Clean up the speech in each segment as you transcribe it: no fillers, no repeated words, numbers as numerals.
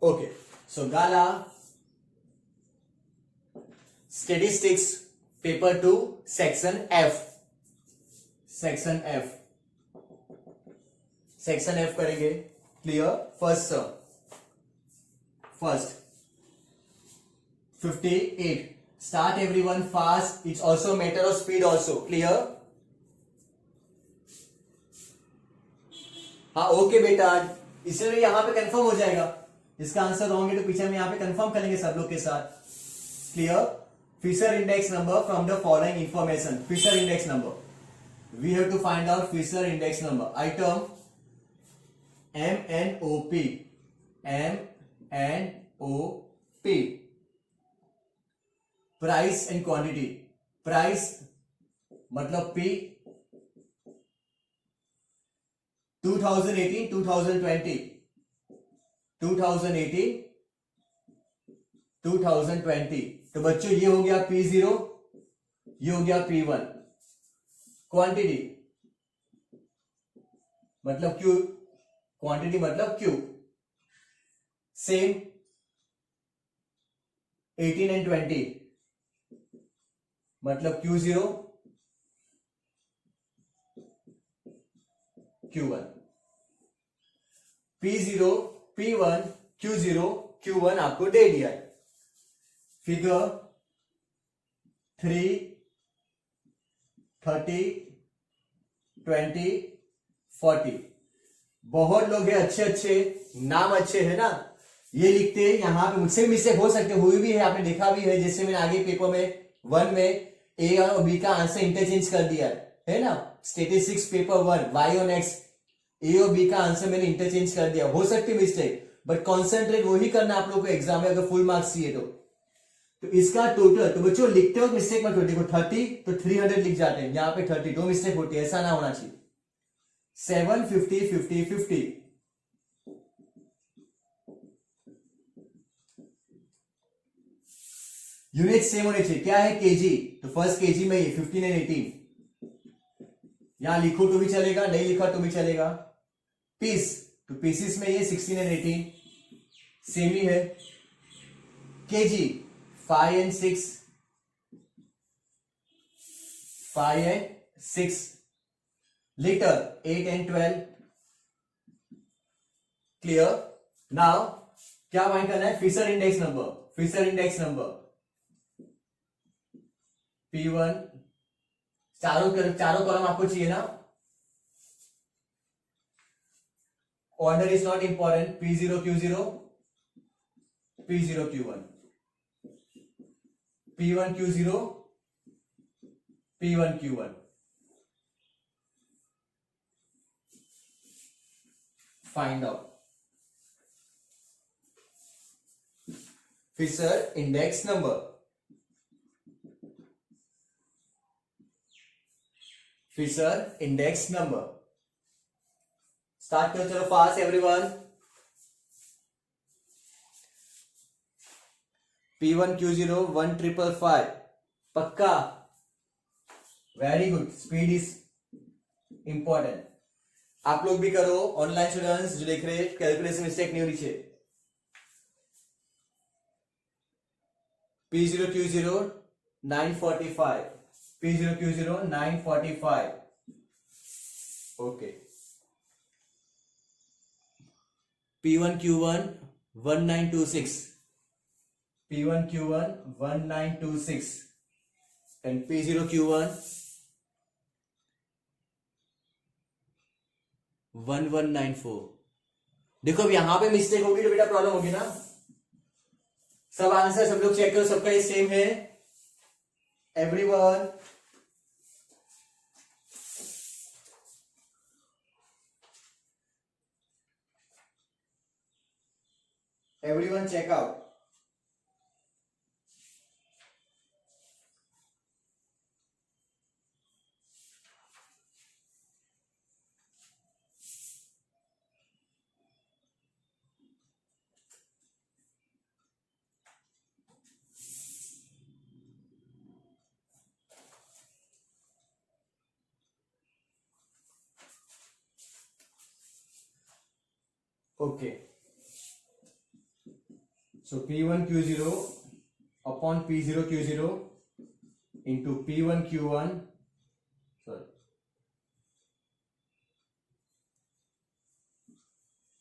Okay, so Gala Statistics paper 2 section F. Section F करेंगे. Clear. First 58. Start everyone fast. It's also matter of speed also. Clear. हाँ okay बेटा, इसलिए यहां पे confirm हो जाएगा. इसका आंसर रॉन्ग है तो पीछे हम यहां पे कंफर्म करेंगे सब लोग के साथ. क्लियर. Fisher index number from the following information. Fisher index number, we have to find out Fisher index number. Item MNOP. Price and quantity. Price मतलब P. 2018 2020 तो बच्चों ये हो गया P0, ये हो गया P1. क्वांटिटी मतलब Q, क्वांटिटी मतलब Q. सेम 18 एंड 20 मतलब Q0 Q1. P0 P1 Q0 Q1 आपको दे दिया है. फिगर 3 30 20 40. बहुत लोग हैं अच्छे नाम अच्छे है ना, ये लिखते हैं. यहां पे मुझसे मिस्टेक हो सकते, हुई भी है, आपने देखा भी है. जैसे मैंने आगे पेपर में 1 में ए और बी का आंसर इंटरचेंज कर दिया है ना. Statistics paper 1 Y on X, A और बी का आंसर मैंने इंटरचेंज कर दिया. हो सकती मिस्टेक, बट कॉन्सेंट्रेट वही करना आप लोग को एग्जाम में अगर फुल मार्क्स चाहिए तो इसका टोटल. तो बच्चों लिखते हो मिस्टेक मत. देखो 30 तो 300 लिख जाते हैं, यहां पे 30 दो मिस्टेक होती है, ऐसा ना होना चाहिए. 7 50 50 50. यूनिट सेम होने चाहिए. क्या है केजी, तो फर्स्ट केजी में ये 15 एंड 18. यहां लिखो तो भी चलेगा, नहीं लिखा तो भी चलेगा. पीस तो पीसीस में ये 16 एंड 18 सेम ही है. KG 5 and 6 litre 8 and 12. क्लियर. नाउ क्या फाइंड करना है? Fisher index number. Fisher index number P1. चारों कॉलम आपको चाहिए ना. Order is not important. P0 Q0 P0 Q1 P1 Q0 P1 Q1. Find out Fisher index number. Fisher index number. Start करो, चलो fast everyone. P1 Q0 1555. पक्का. Very good. Speed is important. आप लोग भी करो, ऑनलाइन स्टूडेंट्स जो देख रहे हैं, कैलकुलेशन मिस्टेक नहीं होनी चाहिए. P0 Q0 945. P0 Q0 945. Okay. P1 Q1 1926. P1 Q1 1926 and P0 Q1 1194. देखो अब यहां पे मिस्टेक होगी तो बेटा प्रॉब्लम होगी ना. सब आंसर सब लोग चेक करो, सबका ये सेम है everyone. Everyone check out. Okay. So P1Q0 upon P0Q0 into P1Q1 sorry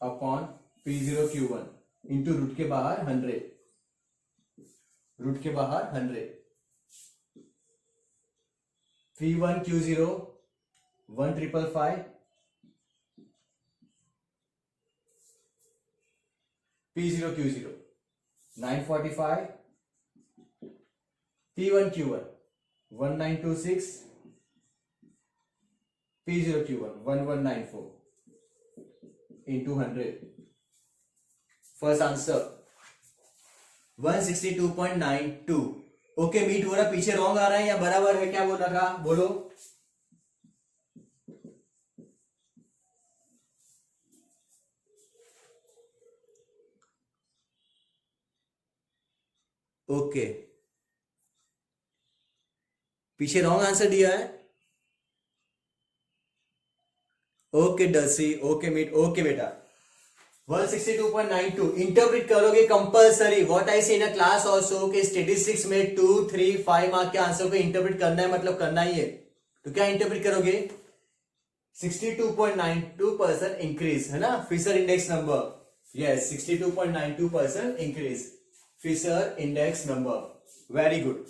upon P0Q1 into root के बाहर 100, रूट के बाहर 100, P1Q0 1555, P0Q0 945, P1Q1 1926, P0Q1 1194 into 100. First answer 162.92. Okay meet हो रहा, पीछे रॉन्ग आ रहा है या बराबर है, क्या बोल रखा बोलो। ओके पीछे रॉन्ग आंसर दिया है। ओके डसी, ओके मीट, ओके बेटा 162.92 इंटरप्रेट करोगे कंपलसरी। व्हाट आई से इन अ क्लास आल्सो के स्टैटिस्टिक्स में 2, 3, 5 मार्क के आंसर को इंटरप्रेट करना है, मतलब करना ही है। तो क्या इंटरप्रेट करोगे 62.92% इंक्रीज, है ना Fisher index number. Yes 62.92% increase Fisher index number, very good.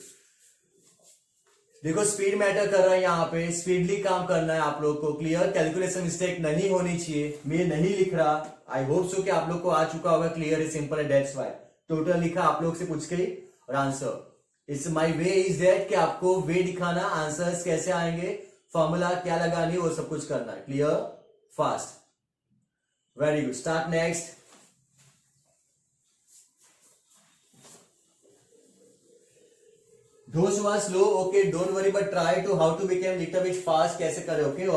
देखो स्पीड मैटर कर रहा है यहाँ पे, स्पीडली काम करना है आप लोग को, क्लियर, कैलकुलेशन मिस्टेक नहीं होनी चाहिए। मैं नहीं लिख रहा, आई होप सो कि आप लोग को आ चुका होगा, क्लियर है, सिंपल है, दैट्स व्हाई टोटल लिखा आप लोग से पूछ के और answer. It's my way is that कि आपको वे दिखाना, आंसर्स कैसे आएंगे, फॉर्मूला क्या लगानी, वो सब कुछ करना है, clear, fast, very good. Start next. Those who are slow, okay, don't worry, but try to how to become little bit fast, कैसे करें, okay।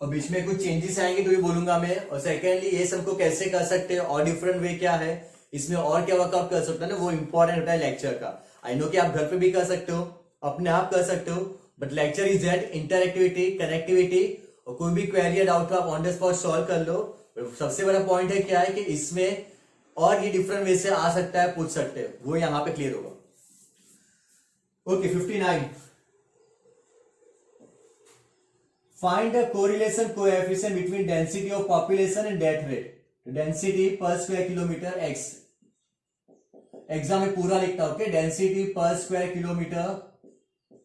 और बीच में कुछ चेंजेस आएंगे तो भी बोलूंगा मैं। और सेकेंडली ये सबको कैसे कर सकते हैं और डिफरेंट वे क्या है, इसमें और क्या वर्कआउट कर सकते हैं ना, वो इंपॉर्टेंट होता है लेक्चर का। आई नो कि आप घर पे भी कर सकते हो, अपने आप कर सकते हो, but lecture is that interactivity, connectivity, और कोई भी क्वेरी या डाउट आप ऑन द स्पॉट सॉल्व कर लो। सबसे बड़ा पॉइंट है क्या है कि इसमें और ये डिफरेंट वे से आ सकता है, पूछ सकते हैं, वो यहां पे क्लियर होगा। Okay 59, find the correlation coefficient between density of population and death rate। Density पर स्क्वायर किलोमीटर x, एग्जाम में पूरा लिखता हूं, ओके, डेंसिटी पर square kilometre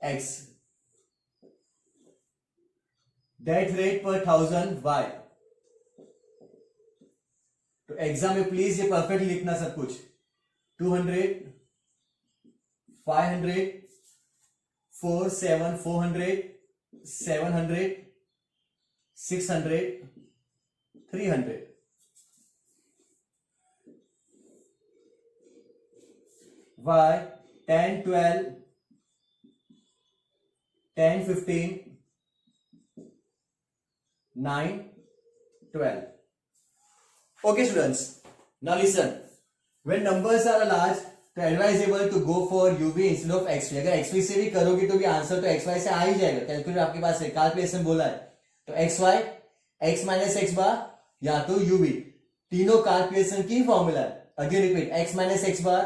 x, death rate पर 1000 y। तो एग्जाम में प्लीज ये परफेक्ट लिखना सब कुछ। 200, 500, 400, 700, 600, 300। Y 10, 12, 10, 15, 9, 12। Okay students, now listen, when numbers are large तो advisable to go for UV instead of XV. अगर एक्सवी से भी करोगे तो भी आंसर तो एक्स वाई से आ ही जाएगा, कैलकुलेटर आपके पास है, कैलकुलेशन बोला है तो X Y, X minus X bar या तो यूवी, तीनों कैलकुलेशन की फॉर्मूला है। Again repeat, X minus X bar,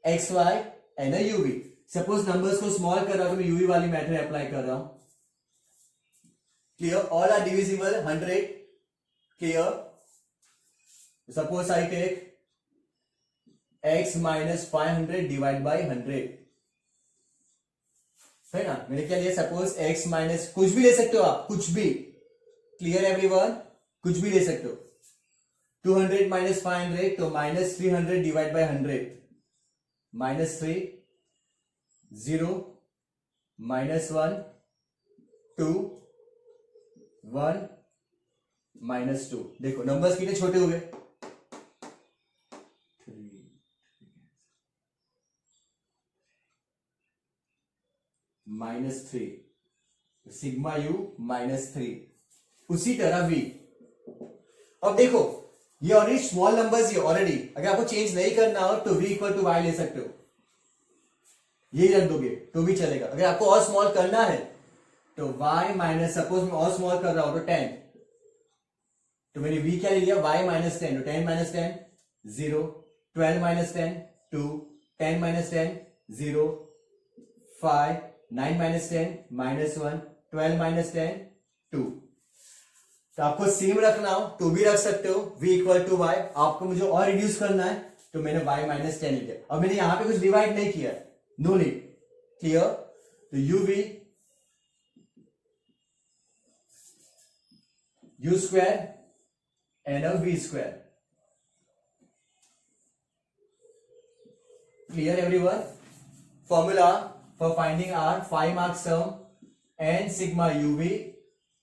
X Y and UV. Suppose numbers को स्मॉल कर रहा हूं तो मैं यूवी वाली मेथड अप्लाई कर रहा हूं, clear, all are divisible 100, clear. Suppose I take x minus 500 divide by 100, है ना, मैंने क्या लिया, सपोज x माइनस, कुछ भी ले सकते हो आप, कुछ भी, क्लियर एवरीवन, कुछ भी ले सकते हो। 200 माइनस 500 तो minus 300 divide by 100, minus 3, 0, minus 1, 2, 1, minus 2। देखो नंबर्स कितने छोटे हो गए, -3, सिग्मा यू -3। उसी तरह v। अब देखो ये ऑलरेडी स्मॉल नंबर्स ही ऑलरेडी, अगर आपको चेंज नहीं करना हो तो v इक्वल टू वाई ले सकते हो, यही रख दोगे तो भी चलेगा। अगर आपको और स्मॉल करना है तो y माइनस, सपोज मैं और स्मॉल कर रहा हूं तो 10, तो मैंने v क्या ले लिया y माइनस 10, तो 10 minus 10 0, 12 minus 10 2, 10 minus 10 0, 5, 9 minus 10 minus 1, 12 minus 10 2। तो आपको सेम रखना हो तो भी रख सकते हो, v इक्वल टू वाई। आपको मुझे और रिड्यूस करना है तो मैंने y माइनस 10 लिया। अब मैंने यहां पे कुछ डिवाइड नहीं किया, नो नीड, क्लियर। तो u square and v square, clear everyone. Formula for finding r 5 marks sum N sigma uv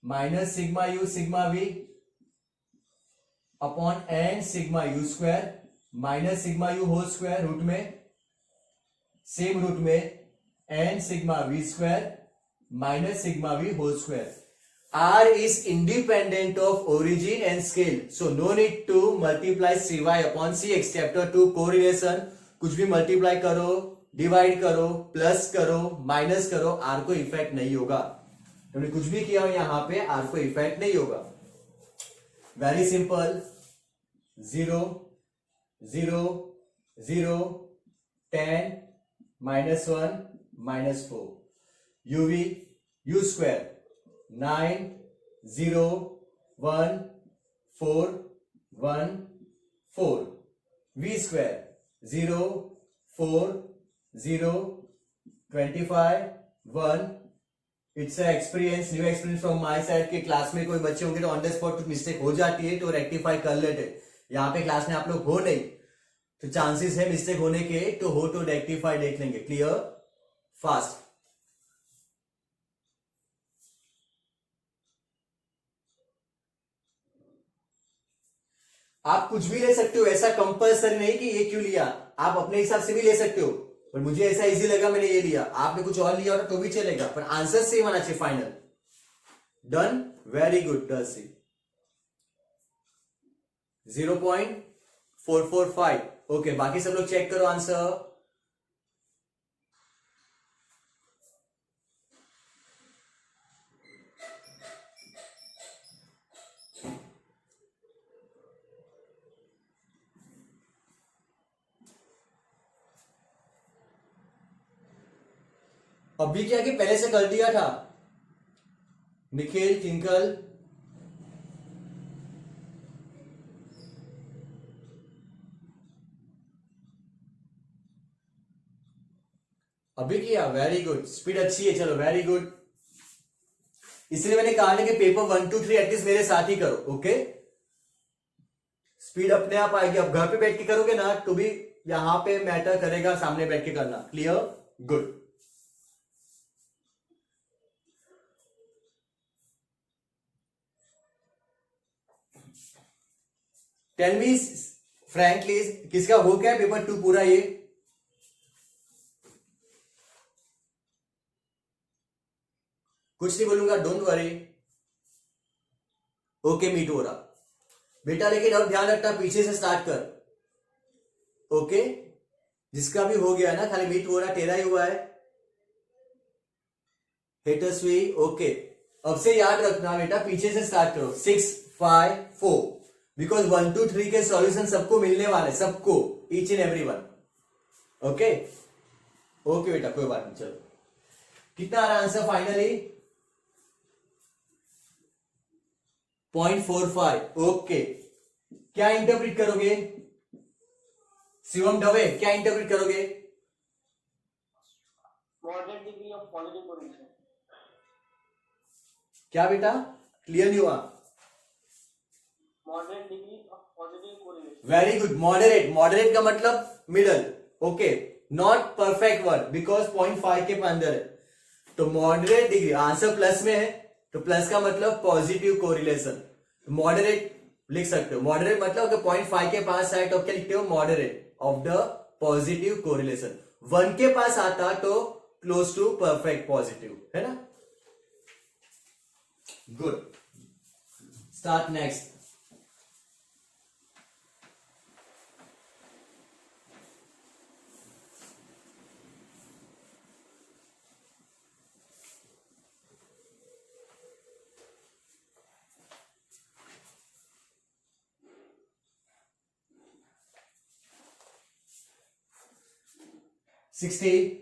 minus sigma u sigma v upon N sigma u square minus sigma u whole square, root में same root में N sigma v square minus sigma v whole square. r is independent of origin and scale, so no need to multiply cy upon cx। Chapter 2 correlation, कुछ भी multiply करो, divide करो, plus करो, minus करो, r को effect नहीं होगा। तुमने कुछ भी किया हो यहां पे r को इफेक्ट नहीं होगा। Very simple, 0 0 0 10 minus 1 minus 4, uv u square 9 0 1 4 1 4, v square 0 4 0 25 1। It's experience, new experience from my side के क्लास में कोई बच्चे होंगे तो ऑन द स्पॉट कुछ मिस्टेक हो जाती है तो रेक्टिफाई कर लेते। यहाँ पे क्लास में आप लोग हो नहीं तो चांसेस है मिस्टेक होने के, तो हो तो रेक्टिफाई देख लेंगे, क्लियर फास्ट। आप कुछ भी ले सकते हो, ऐसा कंपल्सरी नहीं कि ये क्यों लिया, आप अपने हिसाब से भी ले सकते हो, पर मुझे ऐसा इजी लगा मैंने ये लिया। आपने कुछ और लिया तो भी चलेगा, पर आंसर सेम आना चाहिए final. Done, very good Darcy. 0.445, okay. बाकी सब लोग चेक करो आंसर। अभी क्या कि पहले से कर दिया था, निखिल टिंकल। अभी किया, वेरी गुड, स्पीड अच्छी है, चलो वेरी गुड। इसलिए मैंने कहा ना कि पेपर 1 2 3 एटलीस्ट मेरे साथ ही करो, ओके। स्पीड अपने आप आएगी। अब घर पे बैठ के करोगे ना तो भी यहां पे मैटर करेगा सामने बैठ के करना, clear, good. Tell me frankly, किसका हो गया पेपर 2 पूरा? ये कुछ नहीं बोलूंगा, डोंट वरी, ओके। मीट हो रहा बेटा, लेकिन अब ध्यान रखना पीछे से स्टार्ट कर, ओके। जिसका भी हो गया ना, खाली मीट हो रहा तेरा ही हुआ है, हेटस्वी, ओके। अब से याद रखना बेटा, पीछे से स्टार्ट करो, 6 5 4, बिकॉज 1 2 3 के सॉल्यूशन सबको मिलने वाले, सबको, each and every one, okay. Okay बेटा, कोई बात नहीं, चलो। कितना आ रहा आंसर फाइनली? 0.45, ओके। क्या इंटरप्रिट करोगे शिवम दवे, क्या इंटरप्रिट करोगे? Moderate degree of positive correlation. क्या बेटा, क्लियर नहीं हुआ? Moderate degree of positive correlation. Very good, moderate. Moderate का मतलब middle, okay, not perfect word, because 0.5 के अंदर है। तो मॉडरेट डिग्री, आंसर प्लस में है तो प्लस का मतलब पॉजिटिव कोरिलेशन, मॉडरेट लिख सकते हो। मॉडरेट मतलब अगर 0.5 के पास आए तो क्या लिखते हो? Moderate of the positive correlation. 1 के पास आता तो क्लोज टू परफेक्ट पॉजिटिव, है ना? Good, start next. 60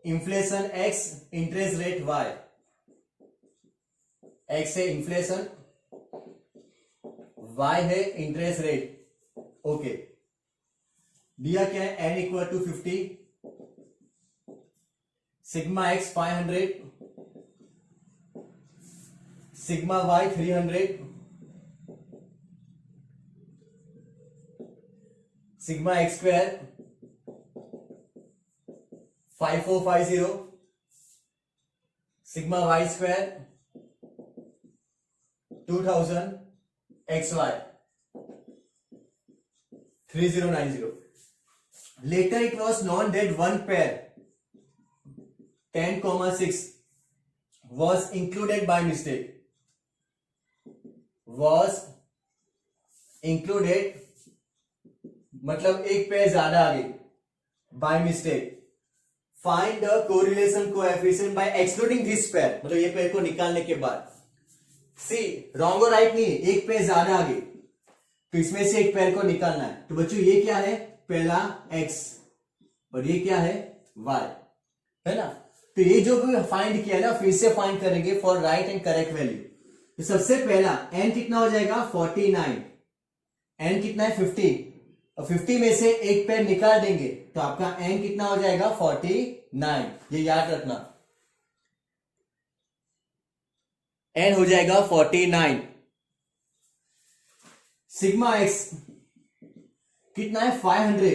inflation x, interest rate y, x है इन्फ्लेशन, y है इंटरेस्ट रेट। ओके, दिया क्या है, n equal to 50, sigma x 500, sigma y 300, sigma x square 5450, sigma y square 2000, xy 3090। Later it was known that one pair 10,6 was included by mistake, was included मतलब एक pair ज्यादा आ गई by mistake. Find the correlation coefficient by excluding this pair, मतलब ये pair को निकालने के बाद। सी रॉन्ग और राइट नहीं, एक पेयर ज्यादा आ गई तो इसमें से एक पेयर को निकालना है। तो बच्चों ये क्या है, पहला x और ये क्या है y, है ना। तो ये जो भी फाइंड किया ना, फिर से फाइंड करेंगे for right and correct value. तो सबसे पहला n कितना हो जाएगा 49, n कितना है 50, और 50 में से एक पेयर निकाल देंगे तो आपका n कितना हो जाएगा 49, ये याद रखना, n हो जाएगा 49। सिग्मा x कितना है 500,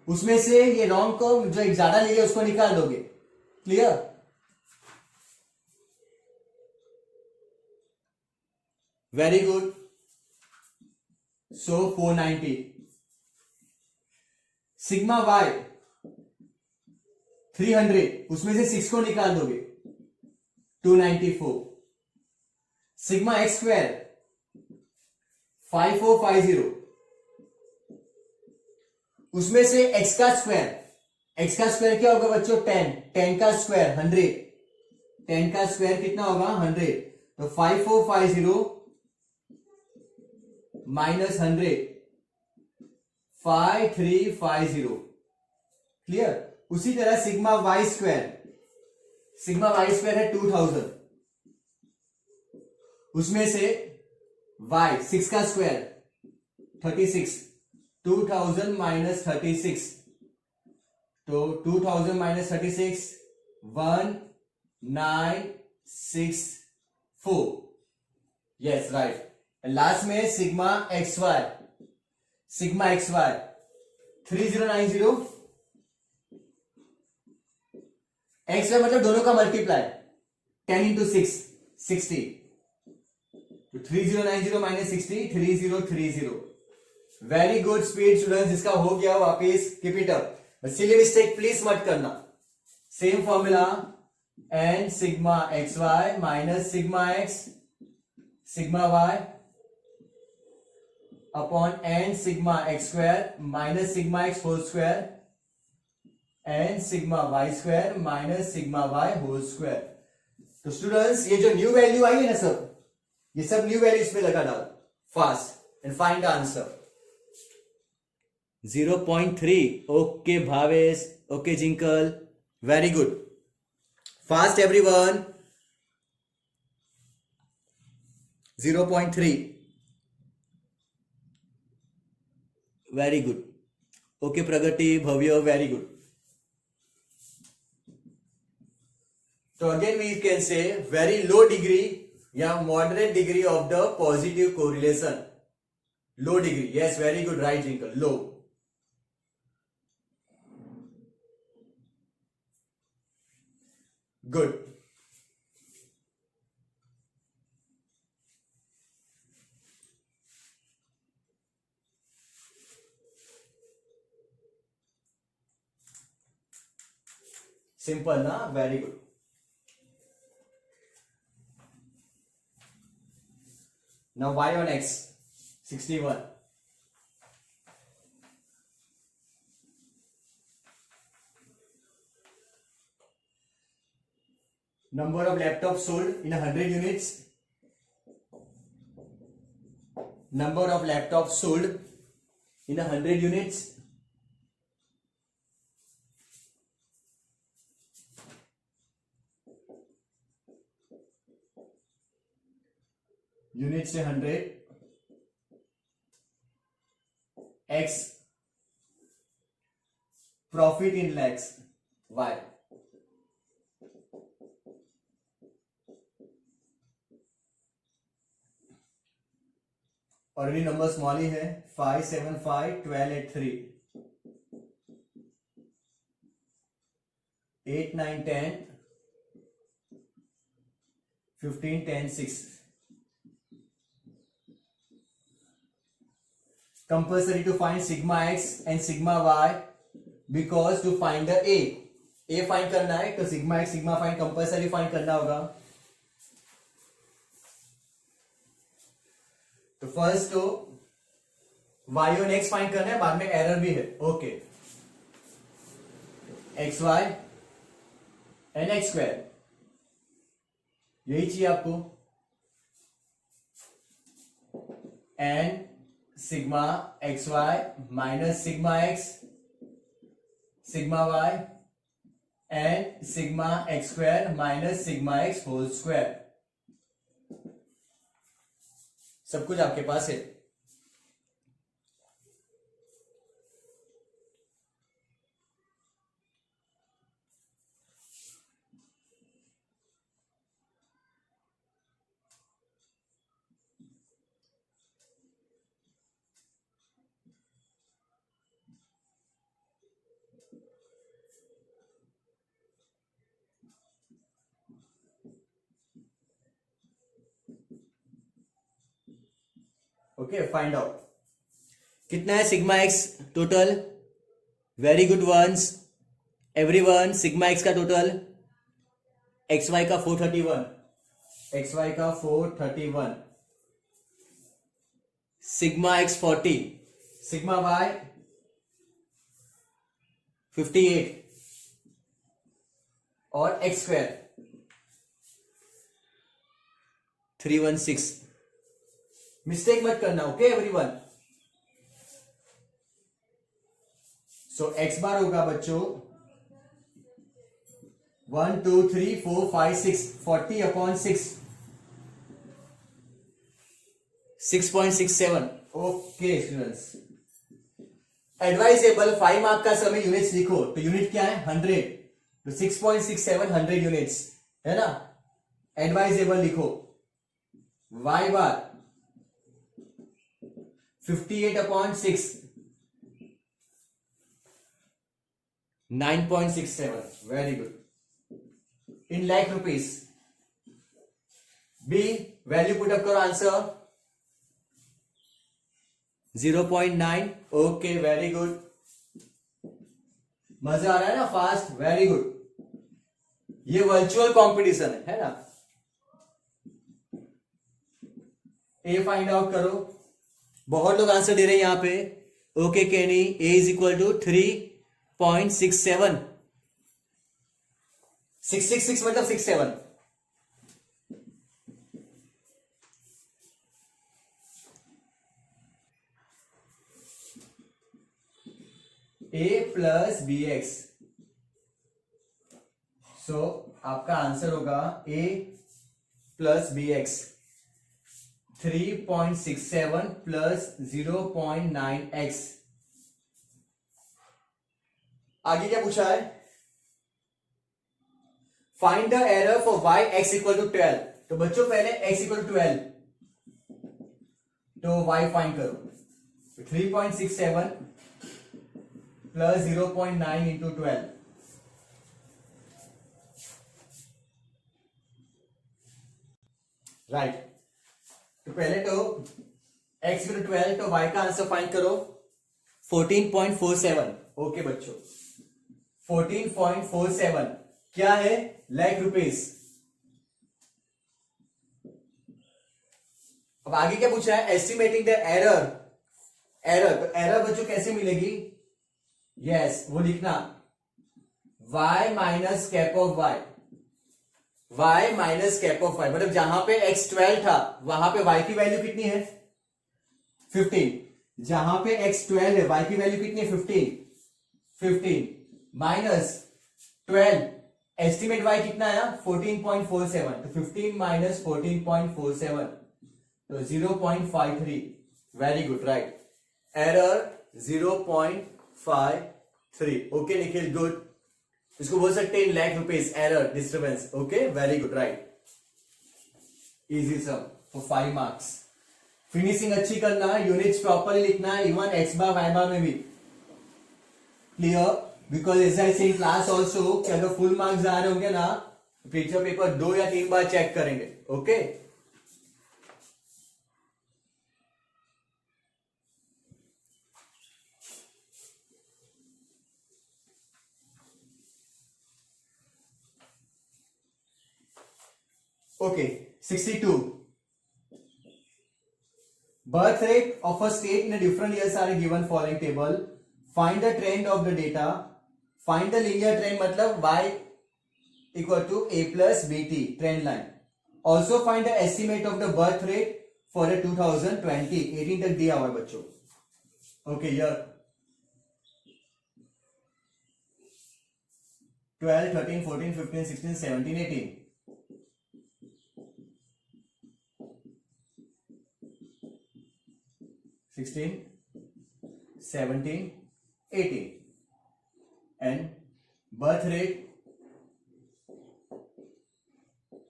उसमें से ये रॉन्ग को जो एक ज्यादा लिए उसको निकाल दोगे। Clear, very good. So 490। Sigma y 300, उसमें से 6 को निकाल दोगे 294। सिग्मा x स्क्वायर 5450, उसमें से x का स्क्वायर क्या होगा बच्चों 10, 10 का स्क्वायर 100, 10 का स्क्वायर कितना होगा 100, तो 5450 माइनस 100 5350। क्लियर। उसी तरह सिग्मा y स्क्वायर है 2000, उसमें से y 6 का स्क्वायर 36, 2000 माइनस 36, तो 2000 माइनस 36 1964। Yes right. लास्ट में sigma x Y 3090, X Y मतलब दोनों का मल्टीप्लाई 10 इंटू 6 60, तो 3090 minus 60 3030। Very good speed students, जिसका हो गया वापिस keep it up, silly mistake please मत करना। Same formula N sigma x Y minus sigma x sigma Y upon N sigma x square minus sigma x whole square N sigma Y square minus sigma Y whole square. तो students ये जो new value आई है ना सब, ये सब new value इसमें लगा डालो fast and find the answer. 0.3। Okay Bhavesh, okay Jinkal, very good, fast everyone. 0.3, very good. Okay Pragati, Bhavya, very good. तो again we can say very low degree या moderate degree of the positive correlation. Low degree, yes very good, right Jinkal, low. Good. Simple ना, very good. Now y on x 61, number of laptops sold in 100 units, number of laptops sold in 100 units. Unit से 100, x profit in lakhs, y. Already number small ही है. 5 7 5 12 8 3 8 9 10 15 10 6. Compulsory to find sigma x and sigma y because to find the a find करना है तो sigma x sigma find compulsory find करना होगा. तो first तो y और x फाइंड करना है, बाद में एरर भी है. Okay, X Y N X square, यही चाहिए आपको. N sigma x Y minus sigma x sigma Y and sigma x square minus sigma x whole square. सब कुछ आपके पास है. ओके, फाइंड आउट कितना है sigma X total. Very good once everyone. Sigma X का टोटल एक्स वाई का 431, x Y का 431. Sigma x 40, sigma Y 58 और एक्स स्क्वायर 316. मिस्टेक मत करना. Okay everyone. So X bar होगा बच्चों 1 2 3 4 5 6 40 upon 6 6.67. Okay students, advisable 5 mark का समय यूनिट्स लिखो. तो यूनिट क्या है 100, तो 6.67 100 यूनिट्स है ना. एडवाइजेबल लिखो. y bar 58 upon 6 9.67. Very good. In lakh rupees. B value put up करो. आंसर 0.9. Okay, very good. मजा आ रहा है ना. Fast, very good. ये वर्चुअल कंपटीशन है ना. ए फाइंड आउट करो. बहुत लोग आंसर दे रहे हैं यहां पे. ओके केनी, ए इज इक्वल टू 3.67. 666 मतलब 67. A plus B X. So आपका आंसर होगा A plus B X 3.67 plus 0.9x. आगे क्या पूछा है. Find the error for y x equal to 12. तो बच्चों पहले x इक्वल टू 12 तो y फाइंड करो. 3.67 प्लस 0.9 इंटू 12. राइट. तो पहले तो x इक्वल टू 12 तो y का आंसर फाइंड करो 14.47. ओके बच्चों, 14.47 क्या है लाख रुपीस. अब आगे क्या पूछा है. Estimating the error. तो एरर बच्चों कैसे मिलेगी. यस, वो लिखना y minus cap of y. y minus cap of y मतलब जहां पे x 12 था वहां पे y की वैल्यू कितनी है 15 जहां पे x 12 है, y की वैल्यू कितनी है 15 माइनस 12 एस्टिमेट y कितना आया 14.47 तो 15 माइनस 14.47 तो 0.53 very good right error 0.53 okay Nikhil good इसको बोल सकते हैं lakh rupees error disturbance okay very good right easy sum for 5 marks finishing अच्छी करना है यूनिट्स प्रॉपरली लिखना है even x bar y bar में भी clear because as I see class also कि अगर फुल मार्क्स आ रहे होंगे ना टीचर पेपर 2 या 3 बार चेक करेंगे okay Okay, 62. Birth rate of a state in a different years are given following table. Find the trend of the data. Find the linear trend मतलब y equal to a plus bt trend line. Also find the estimate of the birth rate for the 2020 18 तक दिया हुआ है बच्चों. Okay, here 12, 13, 14, 15, 16, 17, 18. 16, 17, 18 and birth rate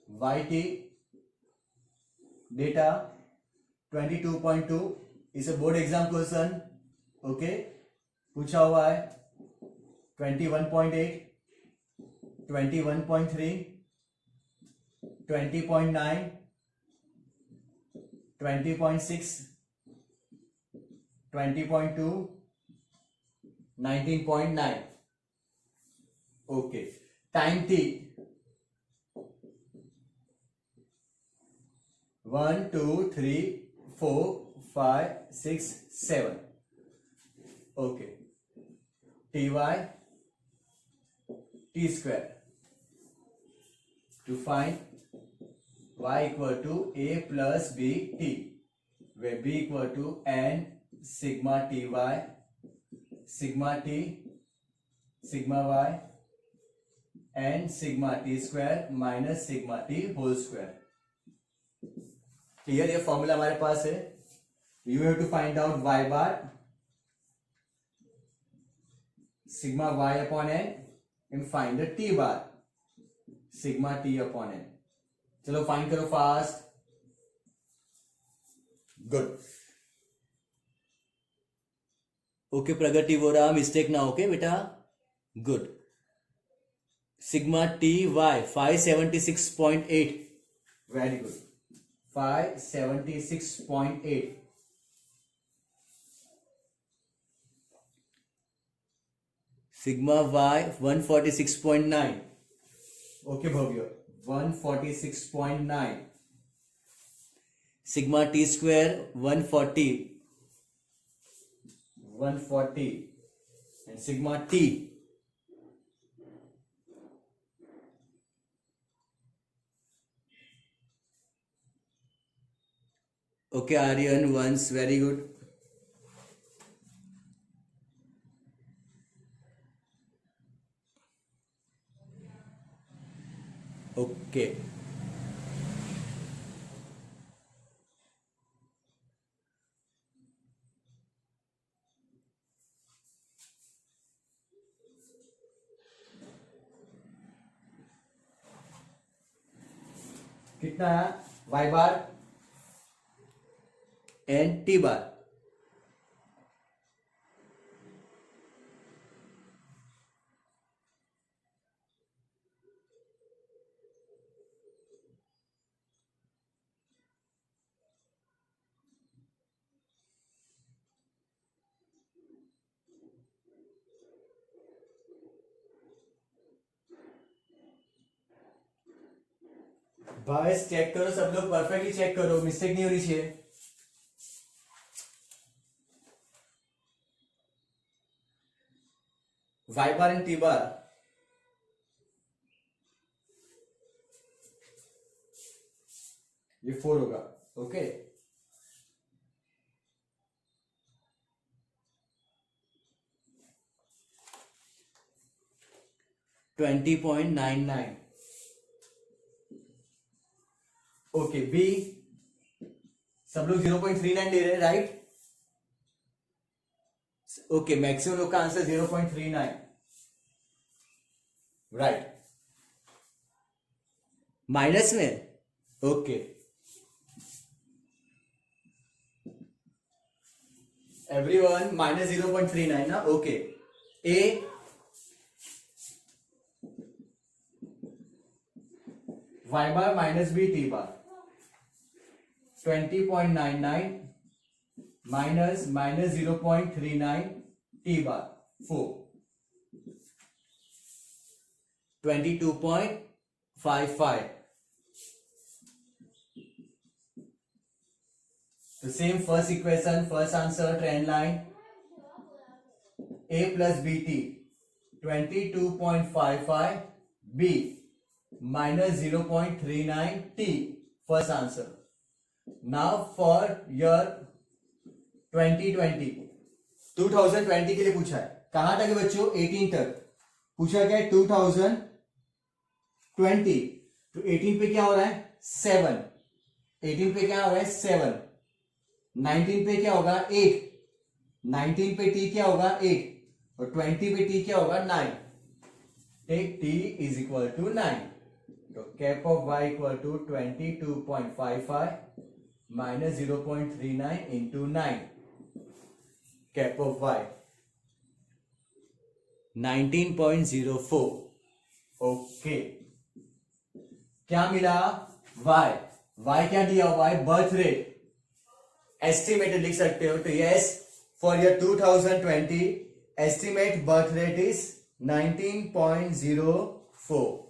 YT data 22.2 is a board exam question okay पूछा हुआ है 21.8 21.3 20.9 20.6 20.2 19.9 okay time t 1 2 3 4 5 6 7 okay ty t square to find y equal to a plus b t where b equal to n sigma ty sigma t sigma y and sigma t square minus sigma t whole square clear ये formula हमारे पास है you have to find out y bar sigma y upon n and find the t bar sigma t upon n चलो find करो fast good okay Pragati हो रहा mistake ना okay बेटा good sigma t y 576.8 very good 576.8 sigma y 146.9 okay Bhavya 146.9 sigma t square 140 and sigma t okay Aryan once very good okay कितना है y bar and t बार बस check करो सब लोग परफेक्टली चेक करो मिस्टेक नहीं होनी चाहिए y बार एंड t बार ये 4 होगा ओके 20.99. ओके, बी सब लोग 0.39 ले रहे हैं, राइट? ओके, मैक्सिमम लोग का आंसर 0.39, राइट। माइनस में, ओके, एवरीवन माइनस 0.39 ना, okay. A y bar minus B T bar 20.99 minus minus 0.39 T bar 4 22.55। तो same first equation, first answer, trend line a plus B T 22.55 b minus 0.39 t, first answer. Now for your 2020 2020 के लिए पूछा है, कहां तक है बच्चों? 18 तक पूछा गया है 2020। तो 18 पे क्या हो रहा है? 7। 18 पे क्या हो रहा है? 7। 19 पे क्या होगा? 8। 19 पे t क्या होगा? 8। और 20 पे t क्या होगा? 9। Take t is equal to 9। तो cap of y equal to 22.55 minus 0.39 into 9। Cap of y 19.04। Okay, क्या मिला? y। y क्या दिया हुआ है? बर्थ रेट एस्टिमेटेड लिख सकते हो। तो yes, for year 2020 estimate birth rate is 19.04।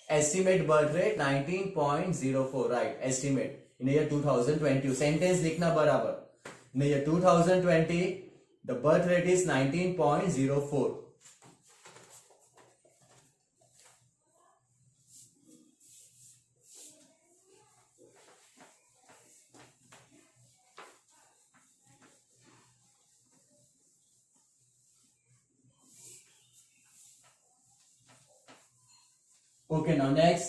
Estimate birth rate 19.04, right? Estimate in year 2020। Sentence लिखना बराबर। In year 2020 the birth rate is 19.04। Okay, now next,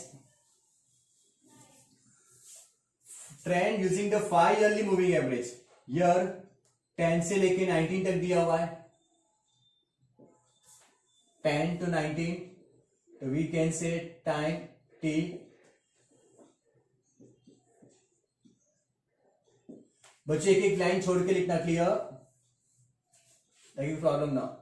trend using the 5 yearly moving average। Year 10 से लेके 19 तक दिया हुआ है, 10 to 19। तो we can say time t बच्चे एक एक लाइन छोड़ के लिखना, क्लियर? ताकि प्रॉब्लम ना हो।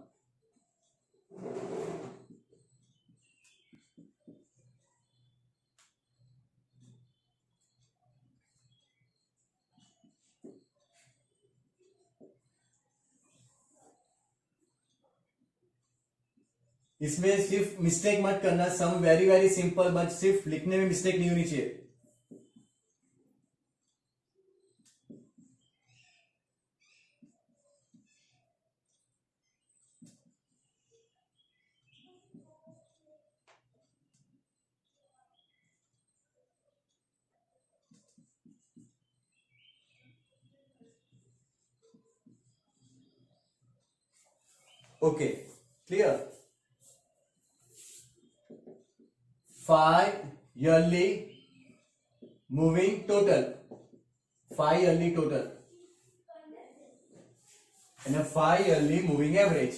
इसमें सिर्फ मिस्टेक मत करना, sum very very simple, but सिर्फ लिखने में मिस्टेक नहीं होनी चाहिए। Okay, clear? 5 yearly moving total, 5 yearly total and a 5 yearly moving average।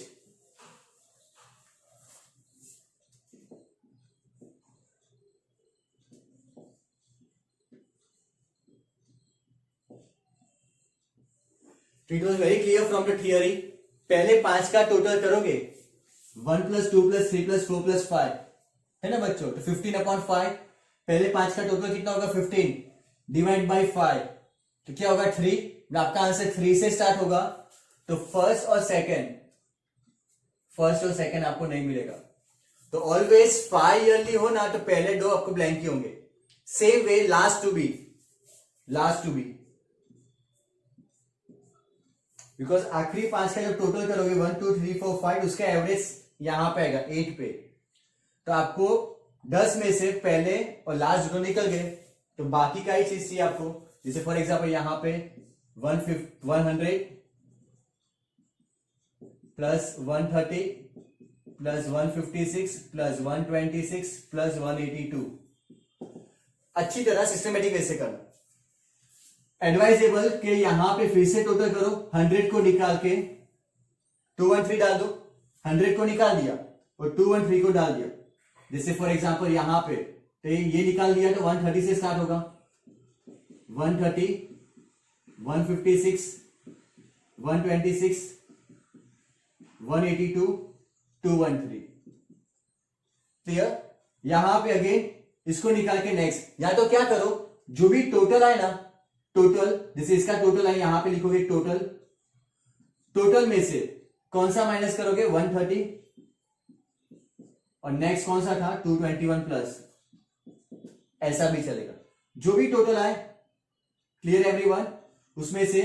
It was very clear from the theory. पहले 5 का टोटल करोगे, 1 + 2 + 3 + 4 + 5 है ना बच्चों? तो 15/5। पहले 5 का टोटल कितना होगा? 15 डिवाइड बाई 5, तो क्या होगा? 3। आपका आंसर 3 से स्टार्ट होगा। तो फर्स्ट और सेकंड आपको नहीं मिलेगा। तो ऑलवेज 5 ईयरली हो ना, तो पहले 2 आपको ब्लैंक ही होंगे। Same way last two be because आखिरी 5 का जब टोटल करोगे 1 2 3 4 5, उसका एवरेज यहां पे आएगा 8 पे। तो आपको 10 में से पहले और लास्ट जो निकल गए, तो बाकी का ही चीज चाहिए आपको। जैसे फॉर एग्जाम्पल यहां पे 100 प्लस 130 प्लस 156 प्लस 126 प्लस 182। अच्छी तरह सिस्टमेटिक वैसे करना। एडवाइजेबल के यहां पे फिर से टोटल करो, 100 को निकाल के 213 डाल दो, 100 को निकाल दिया और 213 को डाल दिया। जैसे फॉर एग्जांपल यहां पे तो ये निकाल दिया तो 130 से स्टार्ट होगा, 130, 156, 126, 182, 213। क्लियर? यहां पे अगेन इसको निकाल के नेक्स्ट, या तो क्या करो, जो भी टोटल आए ना, टोटल जैसे इसका टोटल है यहां पे लिखोगे टोटल, टोटल में से कौन सा माइनस करोगे, 130 और नेक्स्ट कौन सा था 221 प्लस, ऐसा भी चलेगा। जो भी टोटल आए, क्लियर एवरीवन, उसमें से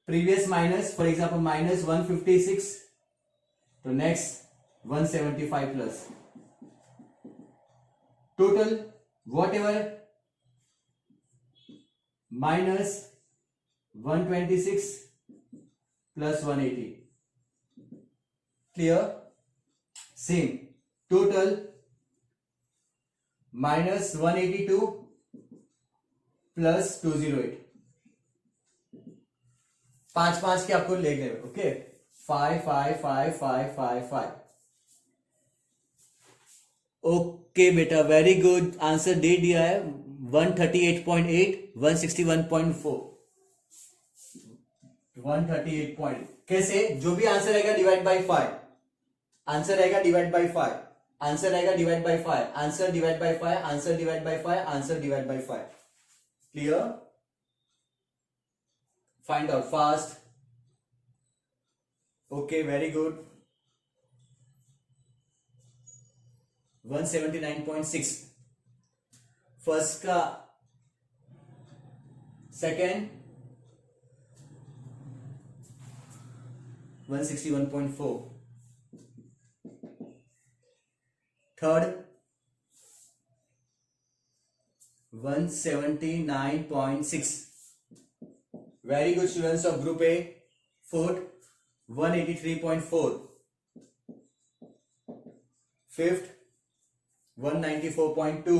previous minus, for example minus 156 तो next 175 plus total what ever minus 126 plus 180। Clear? Same total minus 182 plus 208। 5 के आपको ले गए, ओके, 5 5 5 5 5 5। ओके बेटा, वेरी गुड, आंसर दे दिया है 138.8, 161.4, 138. कैसे? जो भी आंसर रहेगा डिवाइड बाय 5, आंसर रहेगा डिवाइड बाय 5, आंसर रहेगा divide by 5, answer divide by 5, answer divide by 5, answer divide by 5। Clear? Find out fast. Okay, very good. 179.6 first का, second 161.4, third 179.6। Very good students of group A. Fourth 183.4, fifth 194.2,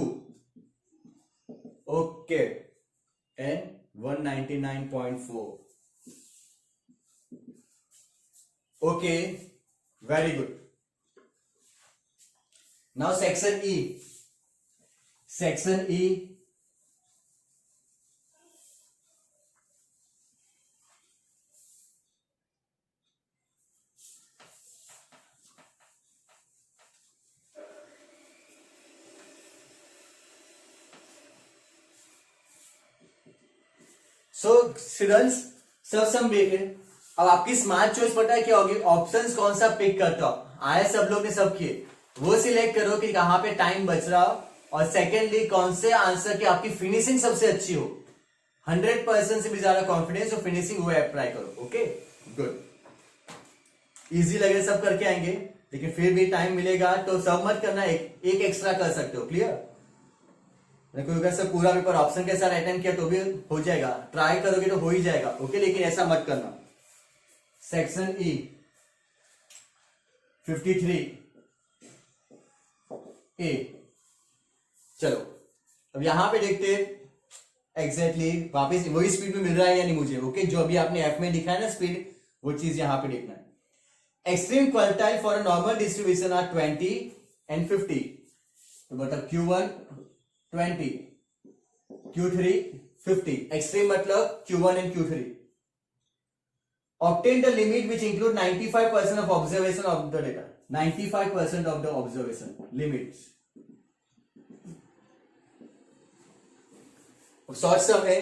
okay, and 199.4। Okay, very good. Now section E, section E so students, सब sum देखे। अब आपकी smart choice पता है क्या होगी, options कौन सा पिक करता हो, आए सब लोग ने सब किए, वो सिलेक्ट करो कि कहां पे टाइम बच रहा हो, और सेकेंडली कौन से आंसर की आपकी फिनिशिंग सबसे अच्छी हो, 100% से भी ज्यादा कॉन्फिडेंस और फिनिशिंग वो अप्लाई करो। Okay, good. इजी लगे सब करके आएंगे, लेकिन फिर भी टाइम मिलेगा तो सब मत करना, एक एक्स्ट्रा कर सकते हो। क्लियर? कोई से पूरा पेपर ऑप्शन के साथ अटेम्प्ट किया तो भी हो जाएगा, ट्राई करोगे तो हो ही जाएगा। ओके, लेकिन ऐसा मत करना। सेक्शन ई 53 ए, चलो अब यहां पे देखते एग्जैक्टली वापस वही स्पीड में मिल रहा है या नहीं मुझे। ओके, जो अभी आपने एफ में लिखा है ना स्पीड, वो चीज यहां पे देखना है। Extreme quartile for a normal distribution are 20 and 50। तो मतलब Q1 20, Q3 50, एक्सट्रीम मतलब Q1 and Q3। Obtain the limit which include 95% of observation of the data, 95% of the observation limits। Short sum है,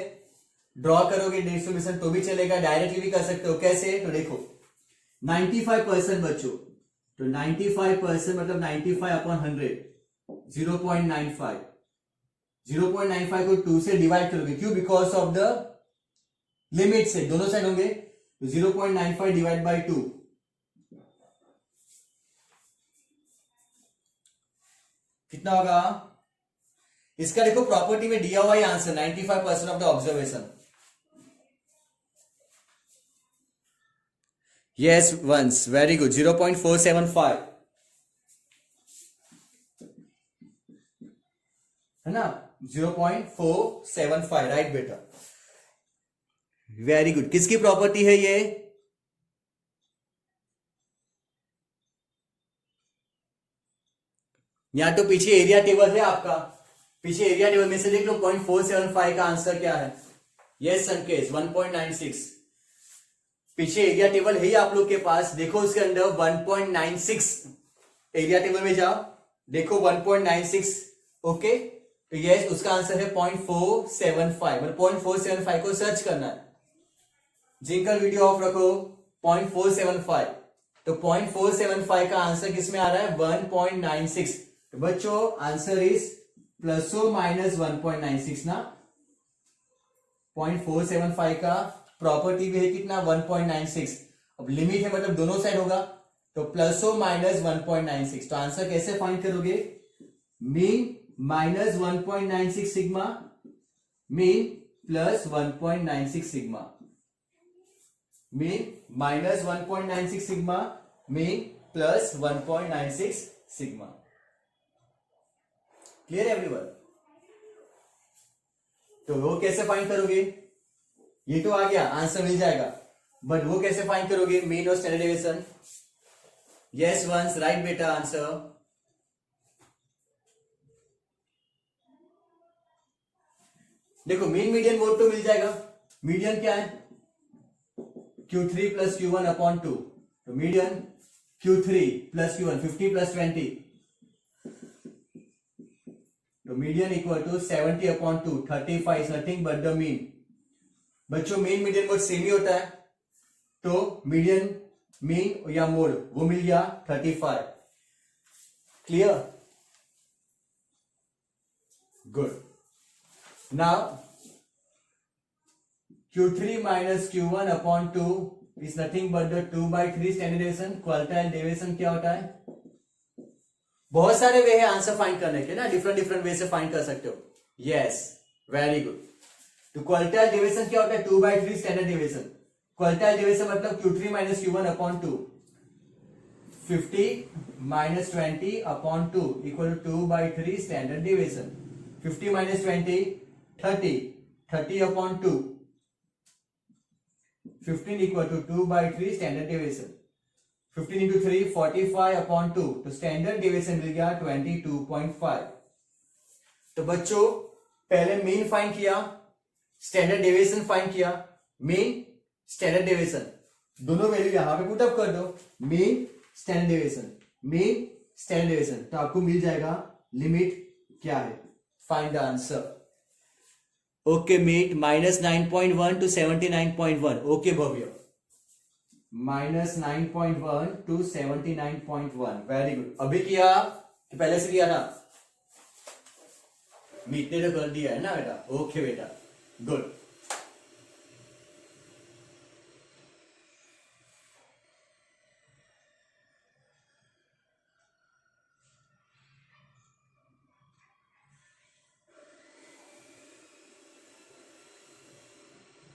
ड्रॉ करोगे distribution तो भी चलेगा, directly भी कर सकते हो। कैसे? तो देखो 95% बच्चों, तो 95% मतलब 95 अपॉन 100, 0.95। 0.95 को 2 से डिवाइड करोगे, क्यों? बिकॉज ऑफ द लिमिट से दोनों साइड होंगे, तो 0.95 डिवाइड बाय 2 कितना होगा? इसका देखो प्रॉपर्टी में दिया हुआ answer 95% of the observation. Yes once, very good, 0.475। है ना, 0.475, राइट बेटा, वेरी गुड। किसकी प्रॉपर्टी है ये? यहां तो पीछे एरिया टेबल है आपका, पीछे एरिया टेबल में से देख लो 0.475 का आंसर क्या है। यस संकेश, 1.96। पीछे एरिया टेबल है ही आप लोग के पास, देखो उसके अंदर 1.96, एरिया टेबल में जाओ, देखो 1.96, ओके। तो यस, उसका आंसर है 0.475, मतलब 0.475 को सर्च करना है। जिंकल वीडियो ऑफ रखो, 0.475, तो 0.475 का आंसर किसमें आ रहा है? 1.96। तो बच्चों answer is plus or minus 1.96 ना। 0.475 का प्रॉपर्टी भी है कितना? 1.96। अब लिमिट है मतलब दोनों साइड होगा, तो प्लस ओ माइनस 1.96। तो आंसर कैसे फाइंड करोगे? Mean minus 1.96 sigma, mean plus 1.96 sigma, mean minus 1.96 sigma, mean plus 1.96 sigma. Clear everyone? तो वो कैसे फाइंड करोगे? ये तो आ गया, आंसर मिल जाएगा, बट वो कैसे फाइंड करोगे? मीन और standard deviation. Yes once, right बेटा आंसर। देखो मीन मीडियन मोड तो मिल जाएगा। मीडियन क्या है? Q3 प्लस Q1 अपॉन 2, तो median Q3 plus Q1, 50 plus 20, तो median equal to 70 upon 2, 35 is nothing but the mean. बच्चों मीन मीडियन मोड सेम ही होता है, तो मीडियन मीन या मोड वो मिल गया 35। Clear? Good. Now Q3 minus Q1 upon 2 is nothing but the 2/3 standard deviation। Quartile deviation क्या होता है? बहुत सारे वे है आंसर फाइंड करने के ना, डिफरेंट डिफरेंट वे से फाइंड कर सकते हो। Yes, very good. तो क्वार्टाइल डेविएशन क्या होता है? 2/3 स्टैंडर्ड डेविएशन। क्वार्टाइल डेविएशन मतलब Q3 minus Q1 upon 2, 50 minus 20 upon 2 equal to 2/3 standard deviation। 50 minus 20, 30, 30 upon 2, 15 equal to 2/3 standard deviation. 15 into 3, 45 upon 2, तो स्टैंडर्ड डेविएशन मिल गया 22.5। तो बच्चों पहले मीन फाइंड किया, स्टैंडर्ड डेविएशन फाइंड किया, मीन स्टैंडर्ड डेविएशन दोनों value यहां पे पुट अप कर दो, mean standard deviation, mean standard deviation, तो आपको मिल जाएगा लिमिट क्या है। Find the answer. Okay meet minus 9.1 to 79.1। Okay Bhavya, minus 9.1 to 79.1, very good. अभी किया कि पहले से किया था? मीट ने तो कर दिया है ना बेटा। ओके बेटा, good.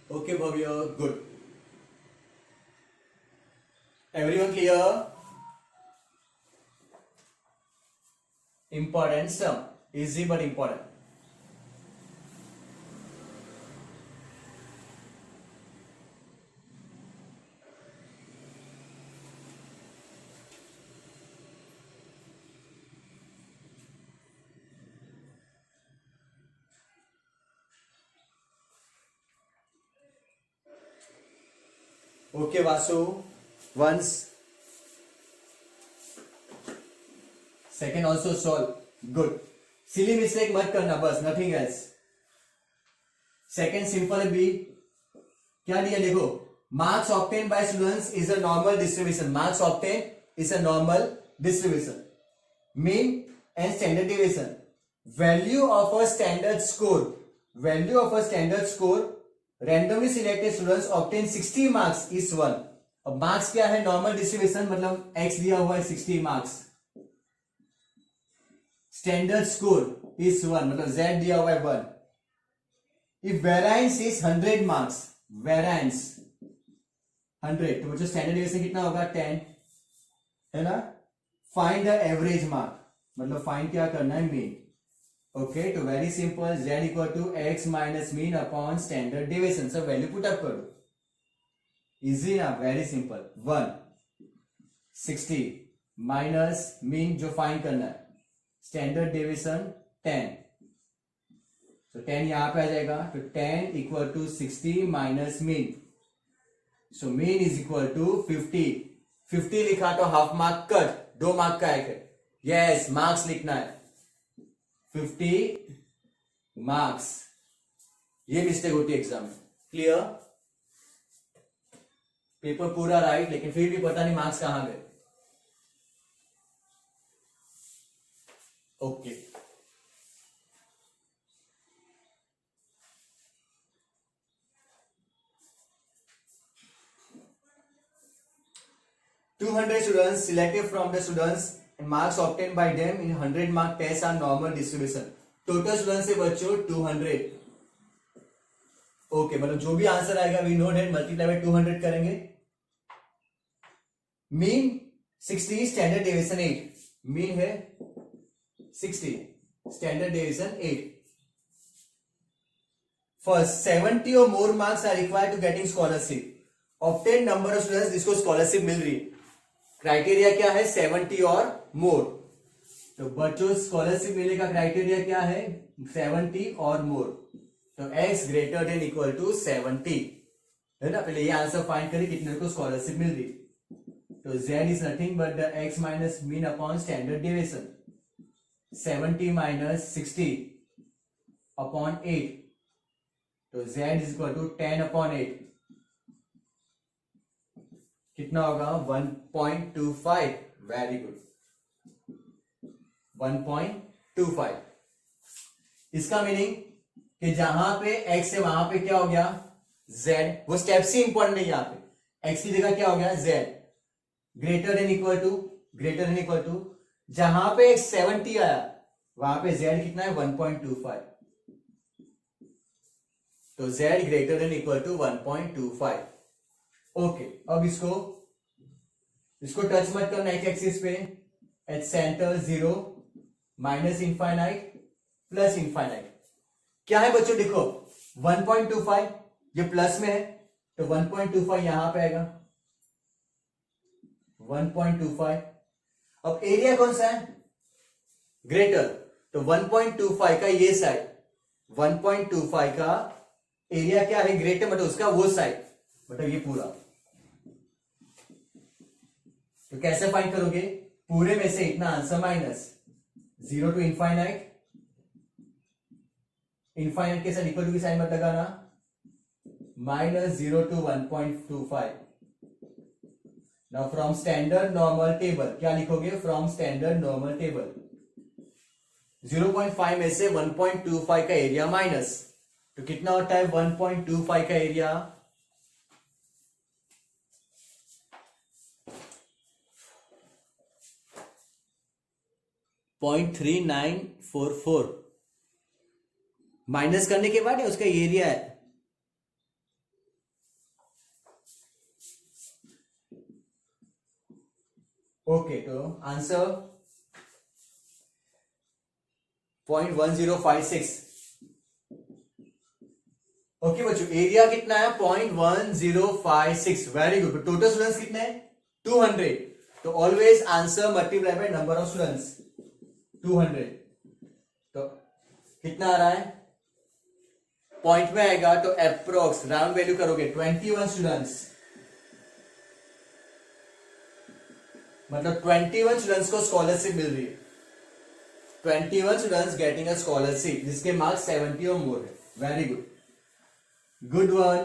Okay, Bhavya, good. Everyone clear? Important sum, easy but important. Okay, Vasu, once. Second also solve. Good. Silly mistake मत करना बस, nothing else. Second simple है B. क्या दिया देखो, marks obtained by students is a normal distribution. Marks obtained is a normal distribution. Mean and standard deviation. Value of a standard score. Value of a standard score. Randomly selected students obtain 60 marks is 1. अब marks क्या है? Normal distribution, मतलब x दिया हुआ है 60 marks. Standard score is 1, मतलब z दिया हुआ है 1। If variance is 100 marks, variance 100, तो बच्चों स्टैंडर्ड डिविएशन कितना होगा? 10, है ना। फाइंड द एवरेज मार्क, मतलब फाइंड क्या करना है? मीन। ओके, तो very simple, z equal to x minus mean upon standard deviation. सब वैल्यू पुट अप करो, इजी ना, वेरी सिंपल। 160 माइनस मीन जो फाइंड करना है, स्टैंडर्ड डेविएशन 10, तो 10 यहां पे आ जाएगा, तो 10 equal to 60 minus mean, so mean is equal to 50। 50 लिखा तो हाफ मार्क कट, 2 मार्क का है, यस मार्क्स लिखना है, 50 मार्क्स। ये मिस्टेक होती है एग्जाम में, क्लियर? पेपर पूरा राइट, लेकिन फिर भी पता नहीं मार्क्स कहां गए। Okay, $200 students selected from the students and marks obtained by them in 100 mark tests are normal distribution. Total students से बच्चों 200। ओके, मतलब जो भी आंसर आएगा we know that multiply by 200 करेंगे। मीन 60, स्टैंडर्ड डेविएशन 8, मीन है 60, स्टैंडर्ड डेविएशन 8। फर्स्ट 70 और more marks are required to getting scholarship. Obtain number of students जिसको स्कॉलरशिप मिल रही है, क्राइटेरिया क्या है? 70 और मोर। तो बच्चों स्कॉलरशिप मिलने का क्राइटेरिया क्या है? 70 और मोर। तो x greater than equal to 70 है ना। पहले ये आंसर फाइंड करें कितने को स्कॉलरशिप मिल रही। तो z is nothing but the x minus mean upon standard deviation, 70 minus 60 upon 8, तो z is equal to 10 upon 8, कितना होगा? 1.25। Very good, 1.25। इसका मीनिंग कि जहां पे x है वहां पे क्या हो गया? z। वो स्टेप से इंपॉर्टेंट है, यहां पे x की जगह क्या हो गया? z। Greater than equal to, greater than equal to, जहां पे 70 आया वहां पे z कितना है? 1.25। तो z greater than equal to 1.25। Okay, अब इसको टच मत करना एक्स एक्सिस पे। At centre 0, minus infinite, plus infinite. क्या है बच्चों? देखो 1.25 ये प्लस में है, तो 1.25 यहां पे आएगा, 1.25। अब एरिया कौन सा है? ग्रेटर, तो 1.25 का ये साइड, 1.25 का एरिया क्या है? ग्रेटर, मतलब उसका वो साइड, मतलब ये पूरा। तो कैसे फाइंड करोगे? पूरे में से इतना answer minus 0 to infinite, infinite के साथ इक्वल टू की साइन मत लगाना, minus 0 to 1.25। Now from standard normal table क्या लिखोगे? फ्रॉम स्टैंडर्ड नॉर्मल टेबल 0.5 में से 1.25 का एरिया माइनस, तो कितना होता है? 1.25 का एरिया 0.3944। माइनस करने के बाद उसका एरिया है। ओके, तो आंसर 0.1056। ओके बच्चों, एरिया कितना है? 0.1056। Very good. टोटल स्टूडेंट्स कितने हैं? 200। तो always answer multiply by number of students, 200। तो कितना आ रहा है? पॉइंट में आएगा तो अप्रोक्स राउंड वैल्यू करोगे 21 स्टूडेंट्स, मतलब 21 स्टूडेंट्स को स्कॉलरशिप मिल रही है। 21 स्टूडेंट्स गेटिंग अ स्कॉलरशिप जिसके मार्क्स 70 और मोर है। Very good, good one.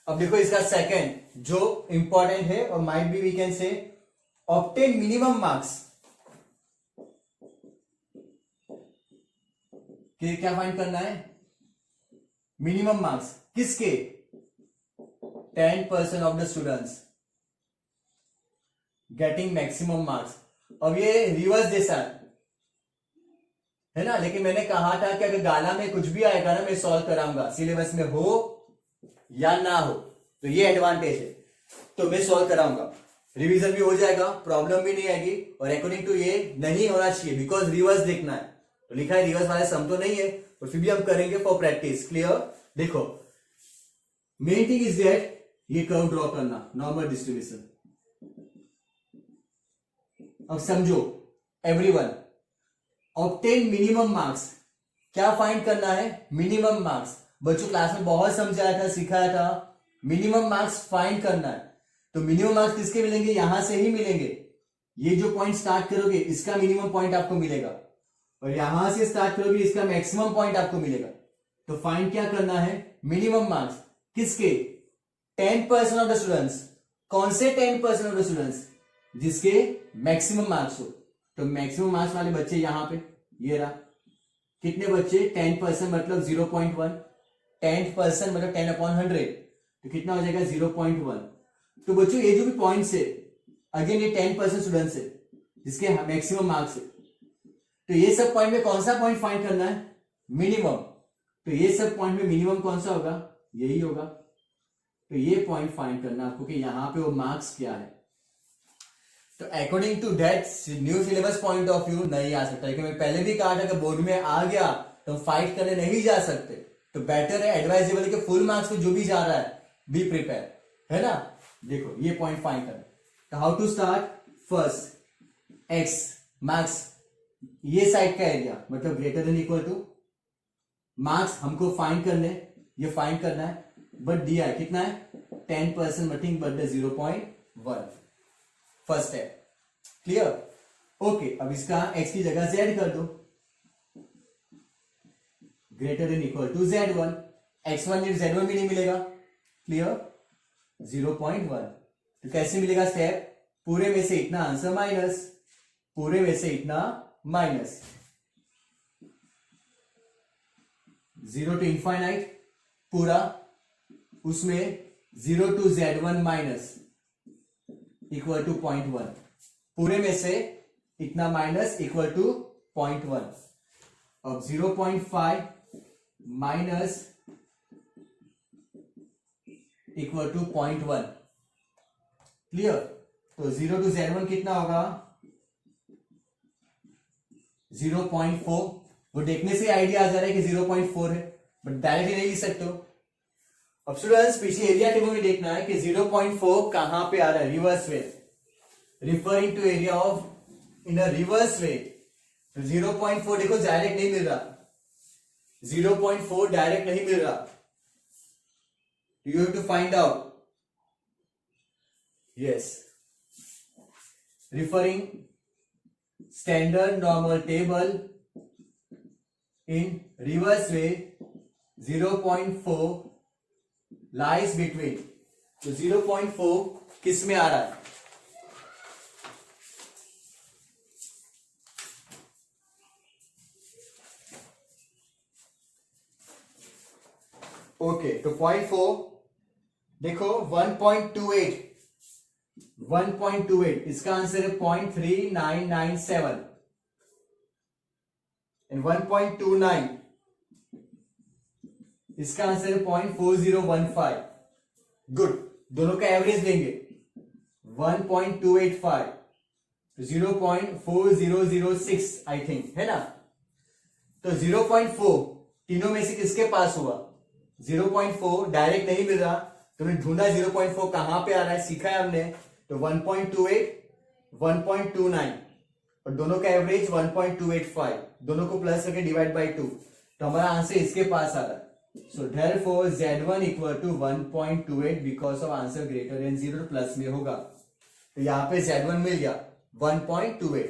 अब देखो इसका सेकंड जो इंपॉर्टेंट है, और might be we can say obtain minimum marks. क्या फाइंड करना है? मिनिमम मार्क्स किसके? 10% of the students getting maximum marks. अब ये रिवर्स जैसा है ना, लेकिन मैंने कहा था कि अगर गाला में कुछ भी आएगा ना मैं सॉल्व कराऊंगा, सिलेबस में हो या ना हो, तो ये एडवांटेज है, तो मैं सॉल्व कराऊंगा। रिवीजन भी हो जाएगा, प्रॉब्लम भी नहीं आएगी। और अकॉर्डिंग टू ये नहीं होना चाहिए, बिकॉज रिवर्स देखना है। तो लिखा है रिवर्स वाले सम तो नहीं है, और फिर भी हम करेंगे फॉर प्रैक्टिस। क्लियर? देखो, मेन थिंग इज दैट ये कर्व ड्रॉ करना, नॉर्मल डिस्ट्रीब्यूशन। अब समझो एवरीवन, ऑब्टेन मिनिमम मार्क्स। क्या फाइंड करना है? Minimum marks. बच्चों क्लास में बहुत समझाया था, सिखाया था, मिनिमम मार्क्स फाइंड करना है। तो मिनिमम मार्क्स किसके मिलेंगे? यहां से ही मिलेंगे। ये जो पॉइंट स्टार्ट करोगे इसका मिनिमम पॉइंट आपको मिलेगा, और यहां से स्टार्ट करोगे इसका मैक्सिमम पॉइंट आपको मिलेगा। तो फाइंड क्या करना है? मिनिमम मार्क्स किसके? 10% ऑफ द स्टूडेंट्स। कौन से 10% ऑफ द स्टूडेंट्स? जिसके मैक्सिमम मार्क्स हो। तो मैक्सिमम मार्क्स वाले बच्चे यहां पे, ये रहा। कितने बच्चे? 10% मतलब 0.1। 10% मतलब 10/100, तो कितना हो जाएगा? 0.1। तो बच्चों ये जो भी पॉइंट्स है, अगेन ये 10% स्टूडेंट्स है जिसके मैक्सिमम मार्क्स है। तो ये सब पॉइंट में कौन सा पॉइंट फाइंड करना है? मिनिमम। तो ये सब पॉइंट में मिनिमम कौन सा होगा? यही होगा। तो ये पॉइंट फाइंड करना आपको कि यहां पे वो मार्क्स क्या है। तो according to that new syllabus point of view नहीं आ सकता, लेकिन मैं पहले भी कहा था कि बोर्ड में आ गया तो फाइट करने नहीं जा सकते। तो बेटर है, एडवाइजेबल के फुल मार्क्स पे जो भी जा रहा है बी प्रिपेयर, है ना। देखो ये पॉइंट फाइंड करना। तो how to start? First x marks, ये साइड का एरिया मतलब greater than equal to marks हमको फाइंड करने, ये फाइंड करना है। बट दिया है कितना है? 10%, नथिंग बट 0.1। फर्स्ट है। क्लियर? ओके, अब इसका x की जगह z कर दो, greater than equal to z1। x1 z1 भी नहीं मिलेगा। क्लियर? 0.1। तो कैसे मिलेगा स्टेप? पूरे में से इतना आंसर माइनस, पूरे में से इतना माइनस, 0 टू इंफाइनाइट पूरा, उसमें 0 to z1 minus equal to 0.1, पूरे में से इतना माइनस इक्वल टू 0.1। अब 0.5 माइनस इक्वल टू 0.1। क्लियर? तो 0 टू z1 कितना होगा? 0.4। वो देखने से आइडिया आ जा रहा है कि 0.4 है, बट डायरेक्टली नहीं लिख सकते हो। अब स्टूडेंट्स पीछे एरिया टेबल में देखना है कि 0.4 कहां पे आ रहा है? Reverse way, referring to area of in a reverse way. तो 0.4 देखो डायरेक्ट नहीं मिल रहा, 0.4 डायरेक्ट नहीं मिल रहा। You have to find out. Yes, referring standard normal table in reverse way, 0.4 lies between. तो 0.4 किस में आ रहा है? ओके, तो 0.4 देखो 1.28, 1.28 इसका आंसर है 0.3997, एंड 1.29 इसका आंसर है 0.4015। गुड, दोनों का एवरेज लेंगे 1.285, 0.4006 आई थिंक, है ना। तो 0.4 तीनों में से किसके पास हुआ? 0.4 डायरेक्ट नहीं मिल रहा, तो हमने ढूंढा 0.4 कहां पे आ रहा है, सीखा है हमने। तो 1.28, 1.29 और दोनों का एवरेज 1.285, दोनों को प्लस करके डिवाइड बाय 2, तो हमारा आंसर इसके पास आ रहा है। So therefore Z1 equal to 1.28 because of answer greater than 0 plus में होगा। तो यहां पे Z1 मिल गया 1.28।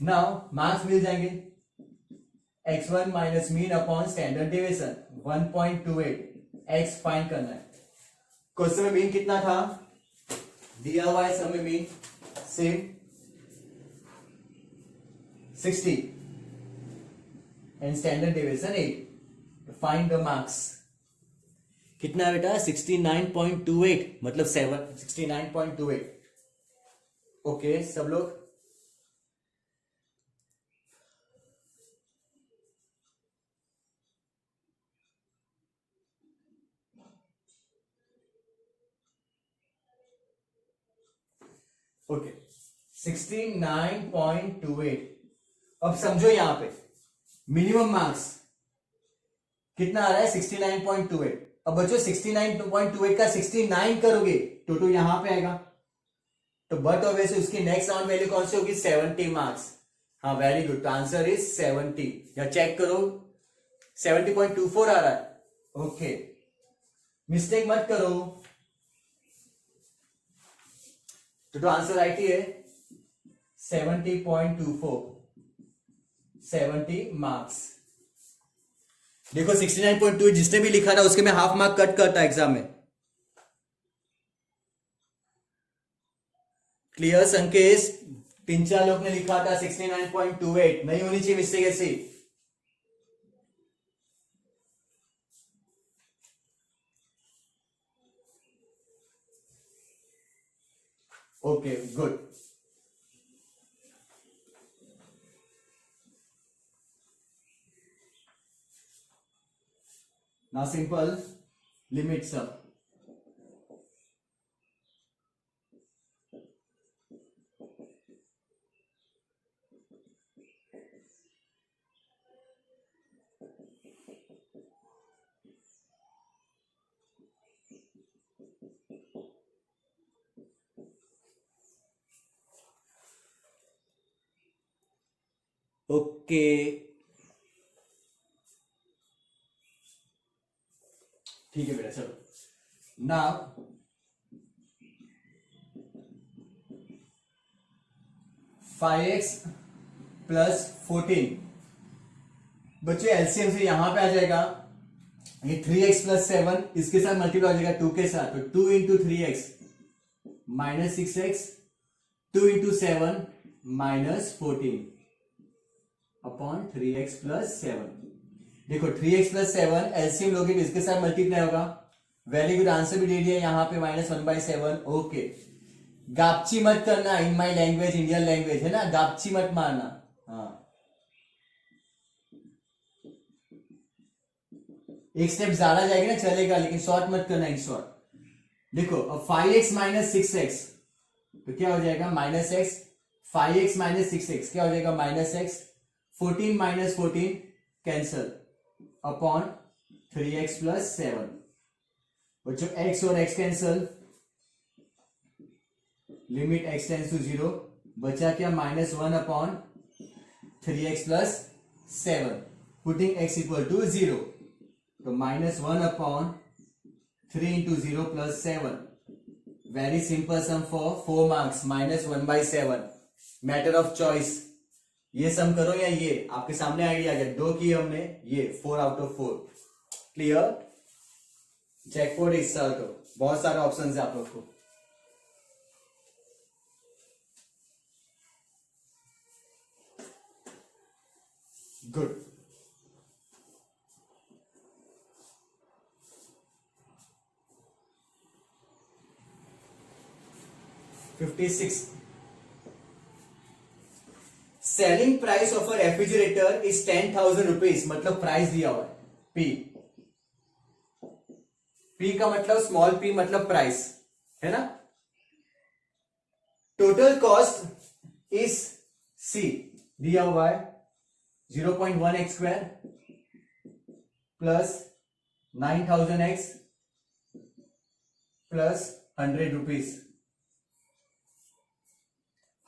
नाउ मार्क्स मिल जाएंगे, x1 minus mean upon standard deviation 1.28, x find करना है। क्वेश्चन में मीन कितना था दिया हुआ है, सब में mean same 60 and standard deviation 8। Find the marks. कितना है बेटा? 69.28 मतलब 7, 69.28। ओके सब लोग, ओके 69.28। अब समझो यहां पे मिनिमम मार्क्स कितना आ रहा है 69.28। अब बच्चों 69.28 का 69 करोगे तो यहां पे आएगा, तो बट ऑब्वियसली उसकी नेक्स्ट राउंड वैल्यू कौन सी होगी 70 मार्क्स। हाँ वेरी गुड, आंसर इज 70। या चेक करो 70.24 आ रहा है। ओके मिस्टेक मत करो, तो आंसर राइट ही है 70.24, 70 मार्क्स। देखो 69.2 जिसने भी लिखा था उसके में हाफ मार्क कट करता एग्जाम में। क्लियर संकेश, 3-4 लोग ने लिखा था 69.28, नहीं होनी चाहिए मिस्टेक ऐसी। Okay good. Now simple limit sum. Okay ठीक है बेटा, चलो नाउ फाइव एक्स प्लस 14। बच्चों एलसीएम से यहां पे आ जाएगा, ये 3x प्लस 7 इसके साथ मल्टीप्लाई हो जाएगा 2 के साथ, तो 2 into 3x minus 6x, 2 into 7 minus 14 upon 3x plus 7। देखो 3x प्लस 7 एलसीएम लोगे तो इसके साथ मल्टीप्लाई होगा। वेरी गुड, आंसर भी दे दिया यहाँ पे -1/7। ओके गापची मत करना, इन माई लैंग्वेज इंडियन लैंग्वेज है ना, गापची मत मारना। हाँ एक स्टेप ज्यादा जाएगी ना चलेगा, लेकिन शॉर्ट मत करना इन शॉर्ट। देखो अब 5x माइनस 6x तो क्या हो जाएगा -x, 5x माइनस 6x क्या हो जाएगा -x, 14 minus 14 cancel upon 3x plus 7। बच्चों x और x cancel, limit x tends to 0, बचा क्या -1 upon 3x plus 7, putting x equal to 0, तो -1 upon 3 into 0 plus 7। Very simple sum for 4 marks -1/7, matter of choice. ये sum करो या ये, आपके सामने आइडिया आ गया, 2 किए हमने, ये 4 आउट ऑफ 4। क्लियर, चेकपोर्ट इस साल को बहुत सारे ऑप्शन है आप लोग को। Good, selling price of a refrigerator is 10,000 rupees, मतलब प्राइस दिया हुआ है पी। पी का मतलब स्मॉल पी मतलब प्राइस है ना। टोटल कॉस्ट इज सी दिया हुआ है 0.1x square plus 9,000x plus 100 rupees.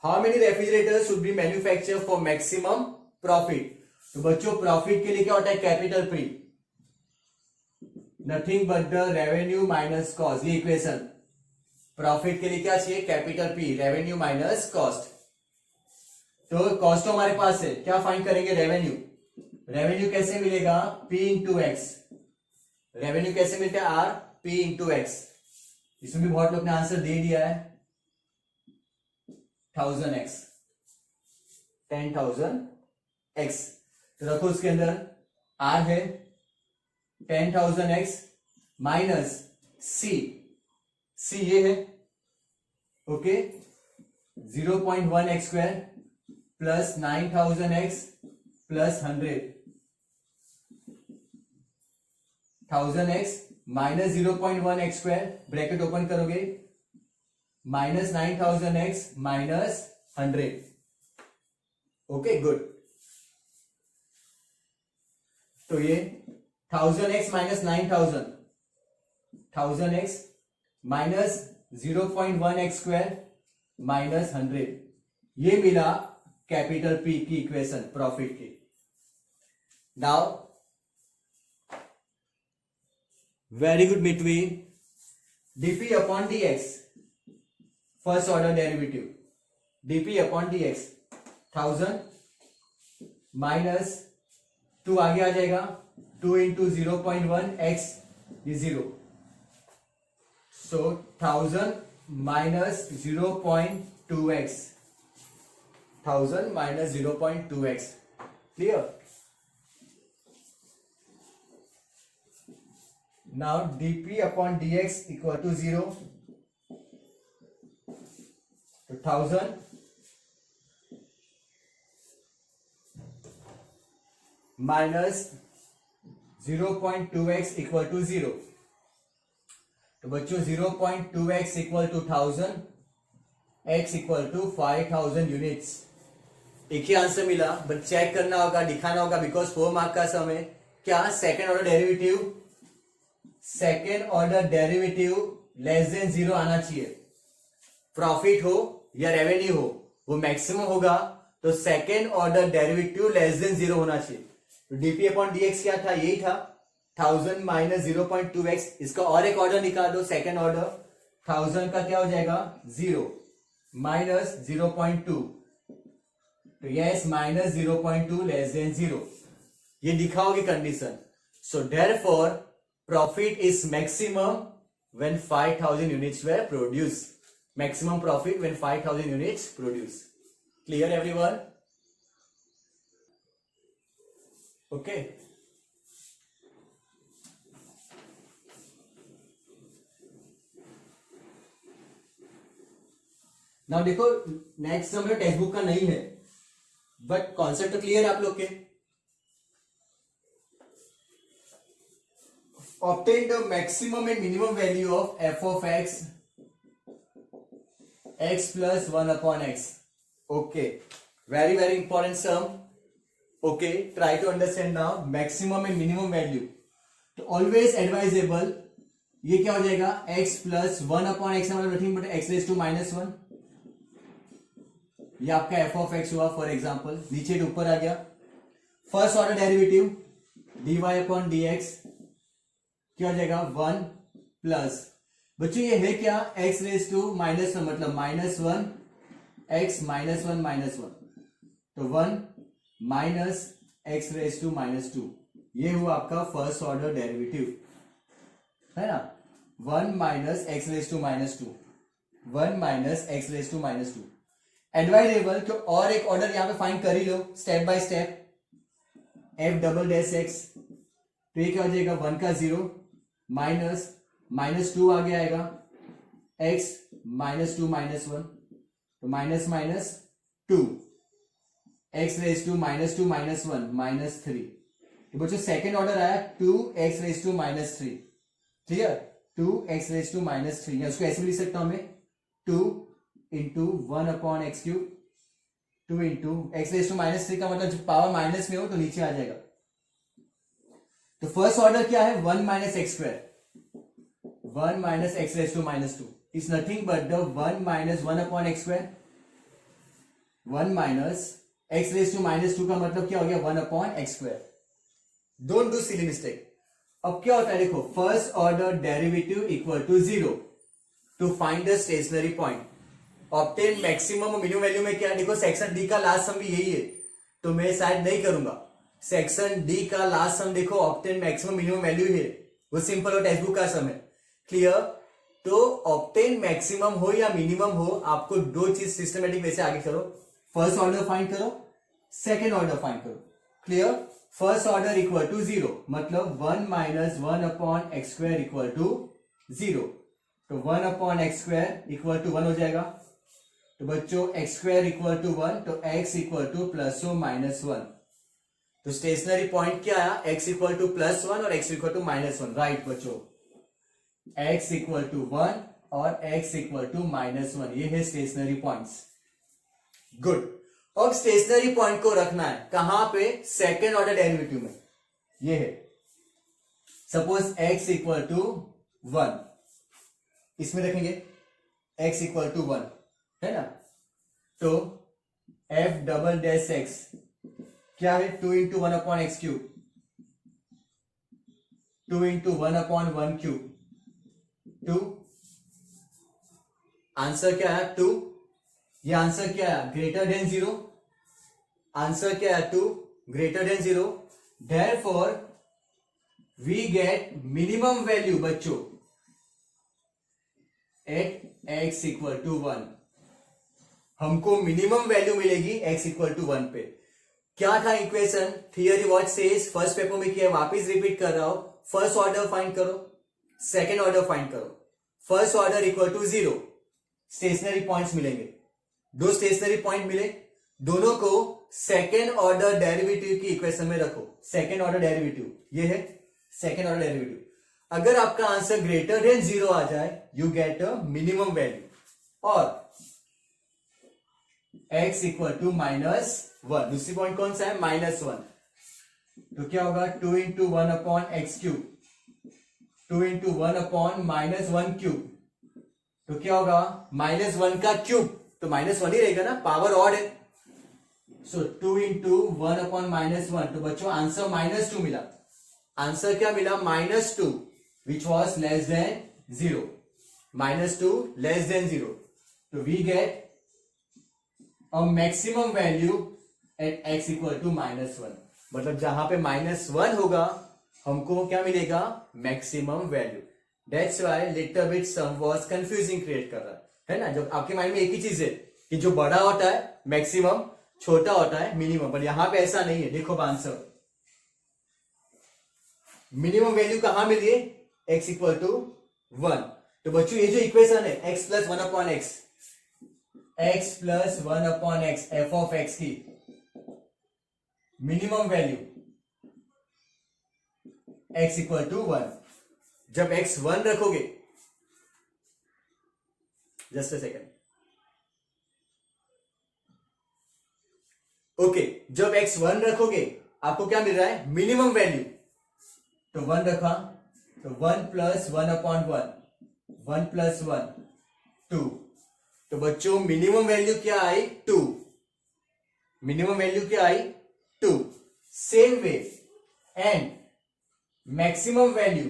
How many refrigerator should be manufacture for maximum profit. तो बच्चों प्रॉफिट के लिए क्या होता है, capital P, nothing but the revenue minus cost. ये इक्वेशन प्रॉफिट के लिए क्या चाहिए, capital P, revenue minus cost. तो कॉस्ट तो हमारे पास है, क्या फाइंड करेंगे, रेवेन्यू। रेवेन्यू कैसे मिलेगा, P इंटू एक्स। रेवेन्यू कैसे मिलता है, R P इंटू एक्स। इसमें भी बहुत लोग ने आंसर दे दिया है 1000x, 10,000x। तो रखो उसके अंदर R है 10,000x माइनस C ये है okay 0.1x square plus 9,000x plus 100,000x minus 0.1x square, bracket open करोगे minus 9000x minus 100. Okay good. तो ये 1000x minus 9000, 1000x minus 0.1x square minus 100. ये मिला कैपिटल P की इक्वेशन प्रॉफिट की. Now very good between dp upon dx, first order derivative, dp upon dx 1000 minus 2 आगे आ जाएगा, 2 into 0.1 x, ये 0. सो 1000 minus 0.2x, 1000 minus 0.2x. Clear. Now dp upon dx equal to 0. तो 1000 minus 0.2x equal to 0. तो बच्चों 0.2x equal to 1000, x equal to 5000 units. एक ही आंसर मिला, बट चेक करना होगा, दिखाना होगा, बिकॉज 4 मार्क का समय क्या second order derivative, second order derivative less than 0 आना चाहिए. प्रॉफिट हो या रेवेन्यू हो, वो मैक्सिमम होगा, तो second order derivative less than 0 होना चाहिए. तो डीपी अपॉन डीएक्स क्या था, यही था 1000 माइनस 0.2x. इसका और एक ऑर्डर निकाल दो, सेकेंड ऑर्डर 1000 का क्या हो जाएगा 0 माइनस 0.2. तो यस माइनस 0.2 लेस देन 0. ये दिखाओगे condition. So therefore profit is maximum when 5000 units were produced. Maximum profit when 5000 units produced. Clear everyone? Okay. Now देखो नेक्स्ट समय टेक्स्ट बुक का नहीं है, बट कॉन्सेप्ट तो क्लियर है आप लोग के. Obtain the maximum and minimum value of f of x, x plus 1 upon x. Okay, very very important sum. Okay, try to understand now. Maximum and minimum value. तो always advisable. ये क्या हो जाएगा x plus 1 upon x, मतलब nothing but x raised to minus 1. ये आपका f of x हुआ for example. नीचे to ऊपर आ गया. First order derivative dy upon dx क्या हो जाएगा 1 प्लस, बच्चों ये है क्या x रेज टू माइनस 1, मतलब माइनस 1 x माइनस 1 माइनस 1. तो 1 minus x raise to minus 2. ये हुआ आपका फर्स्ट ऑर्डर डेरिवेटिव, है ना. 1 minus x raise to minus 2, 1 minus x raise to minus 2. Advisable कि और एक ऑर्डर यहां पे फाइंड कर ही लो step by step. f double dash x, तो ये क्या हो जाएगा 1 का 0 माइनस माइनस 2 आगे आएगा x माइनस 2 माइनस 1, तो minus minus 2, x raise to minus 2 minus 1 minus 3. तो बच्चों सेकेंड ऑर्डर आया 2x raise to minus 3. Clear, 2x raise to minus 3, या उसको ऐसे भी लिख सकता हूं मैं 2 into 1 upon x cube, 2 into x raise to minus 3 का मतलब जब पावर माइनस में हो तो नीचे आ जाएगा. तो फर्स्ट ऑर्डर क्या है 1 minus x square, 1 minus x raise to minus 2 is nothing but the 1 minus 1 upon x square. 1 minus x raise to minus 2 का मतलब क्या हो गया 1 upon x square. Don't do silly mistake. अब क्या होता है देखो, first order derivative equal to 0 to find the stationary point. Obtain maximum minimum value में क्या, देखो सेक्शन डी का लास्ट सम भी यही है, तो मैं शायद नहीं करूंगा. सेक्शन डी का लास्ट सम देखो ऑब्टेन मैक्सिमम मिनिमम वैल्यू है, वो सिंपल और टेक्स्ट बुक का सम है. क्लियर. तो ऑब्टेन मैक्सिमम हो या मिनिमम हो, आपको दो चीज सिस्टमेटिक वैसे आगे करो. फर्स्ट ऑर्डर फाइंड करो, सेकेंड ऑर्डर फाइंड करो. Clear. First order equal to 0, मतलब 1 minus 1 upon x square equal to 0. तो 1 upon x square equal to 1 हो जाएगा. तो बच्चों एक्स स्क्वायर इक्वल टू 1, तो x equal to plus or minus 1. तो स्टेशनरी पॉइंट क्या आया, x इक्वल टू प्लस 1 और x equal to minus 1. Right बच्चों, x इक्वल टू 1 और x इक्वल टू -1, ये है स्टेशनरी पॉइंट्स। गुड। अब स्टेशनरी पॉइंट को रखना है कहां पे? सेकेंड ऑर्डर डेरिवेटिव में। ये है सपोज x इक्वल टू 1, इसमें रखेंगे x इक्वल टू 1, है ना? तो f डबल डैश x क्या है? 2 into 1 upon x cube, 2 into 1 upon 1 cube, 2। Answer क्या है? 2। ये आंसर क्या है? Greater than 0। आंसर क्या है? 2 greater than 0। Therefore we get minimum value बच्चों एट x इक्वल टू 1। हमको मिनिमम वैल्यू मिलेगी x इक्वल टू 1 पे। क्या था equation? Theory what says, first paper में किया, वापिस रिपीट कर रहा हूं। फर्स्ट ऑर्डर फाइंड करो, सेकेंड ऑर्डर फाइंड करो। First order equal to 0, stationary points मिलेंगे। 2 स्टेशनरी पॉइंट मिले, दोनों को सेकेंड ऑर्डर डेरिवेटिव की इक्वेशन में रखो। सेकेंड ऑर्डर डेरिवेटिव ये है सेकेंड ऑर्डर डेरिवेटिव। अगर आपका आंसर ग्रेटर देन 0 आ जाए, you get a minimum value. और x इक्वल टू -1, दूसरी पॉइंट कौन सा है? -1। तो क्या होगा? 2 into 1 upon x cube, 2 into 1 upon -1 cube. तो क्या होगा? -1 का क्यूब, तो -1 ही रहेगा ना, पावर ऑड है। सो 2 इंटू 1 अपॉन -1, तो बच्चों आंसर -2 मिला। आंसर क्या मिला? -2, which was less than 0। -2 less than 0। तो we get a maximum value at x equal to -1। मतलब जहां पे -1 होगा हमको क्या मिलेगा? Maximum value. That's why little bit sum was confusing create कर रहा है ना? जब आपके माइंड में एक ही चीज है कि जो बड़ा होता है मैक्सिमम, छोटा होता है मिनिमम, पर यहां पे ऐसा नहीं है। देखो आंसर, मिनिमम वैल्यू कहां मिली है? x equal to 1। तो बच्चों ये जो इक्वेशन है x plus 1 upon x, x plus 1 upon x, f of x की minimum value x equal to 1। जब x 1 रखोगे, जस्ट अ सेकेंड, ओके, जब x 1 रखोगे आपको क्या मिल रहा है? Minimum value. तो 1 रखा, तो 1 प्लस 1 अपॉन 1, 1 प्लस 1 2। तो बच्चों मिनिमम वैल्यू क्या आई? 2। मिनिमम वैल्यू क्या आई? 2। Same way and maximum value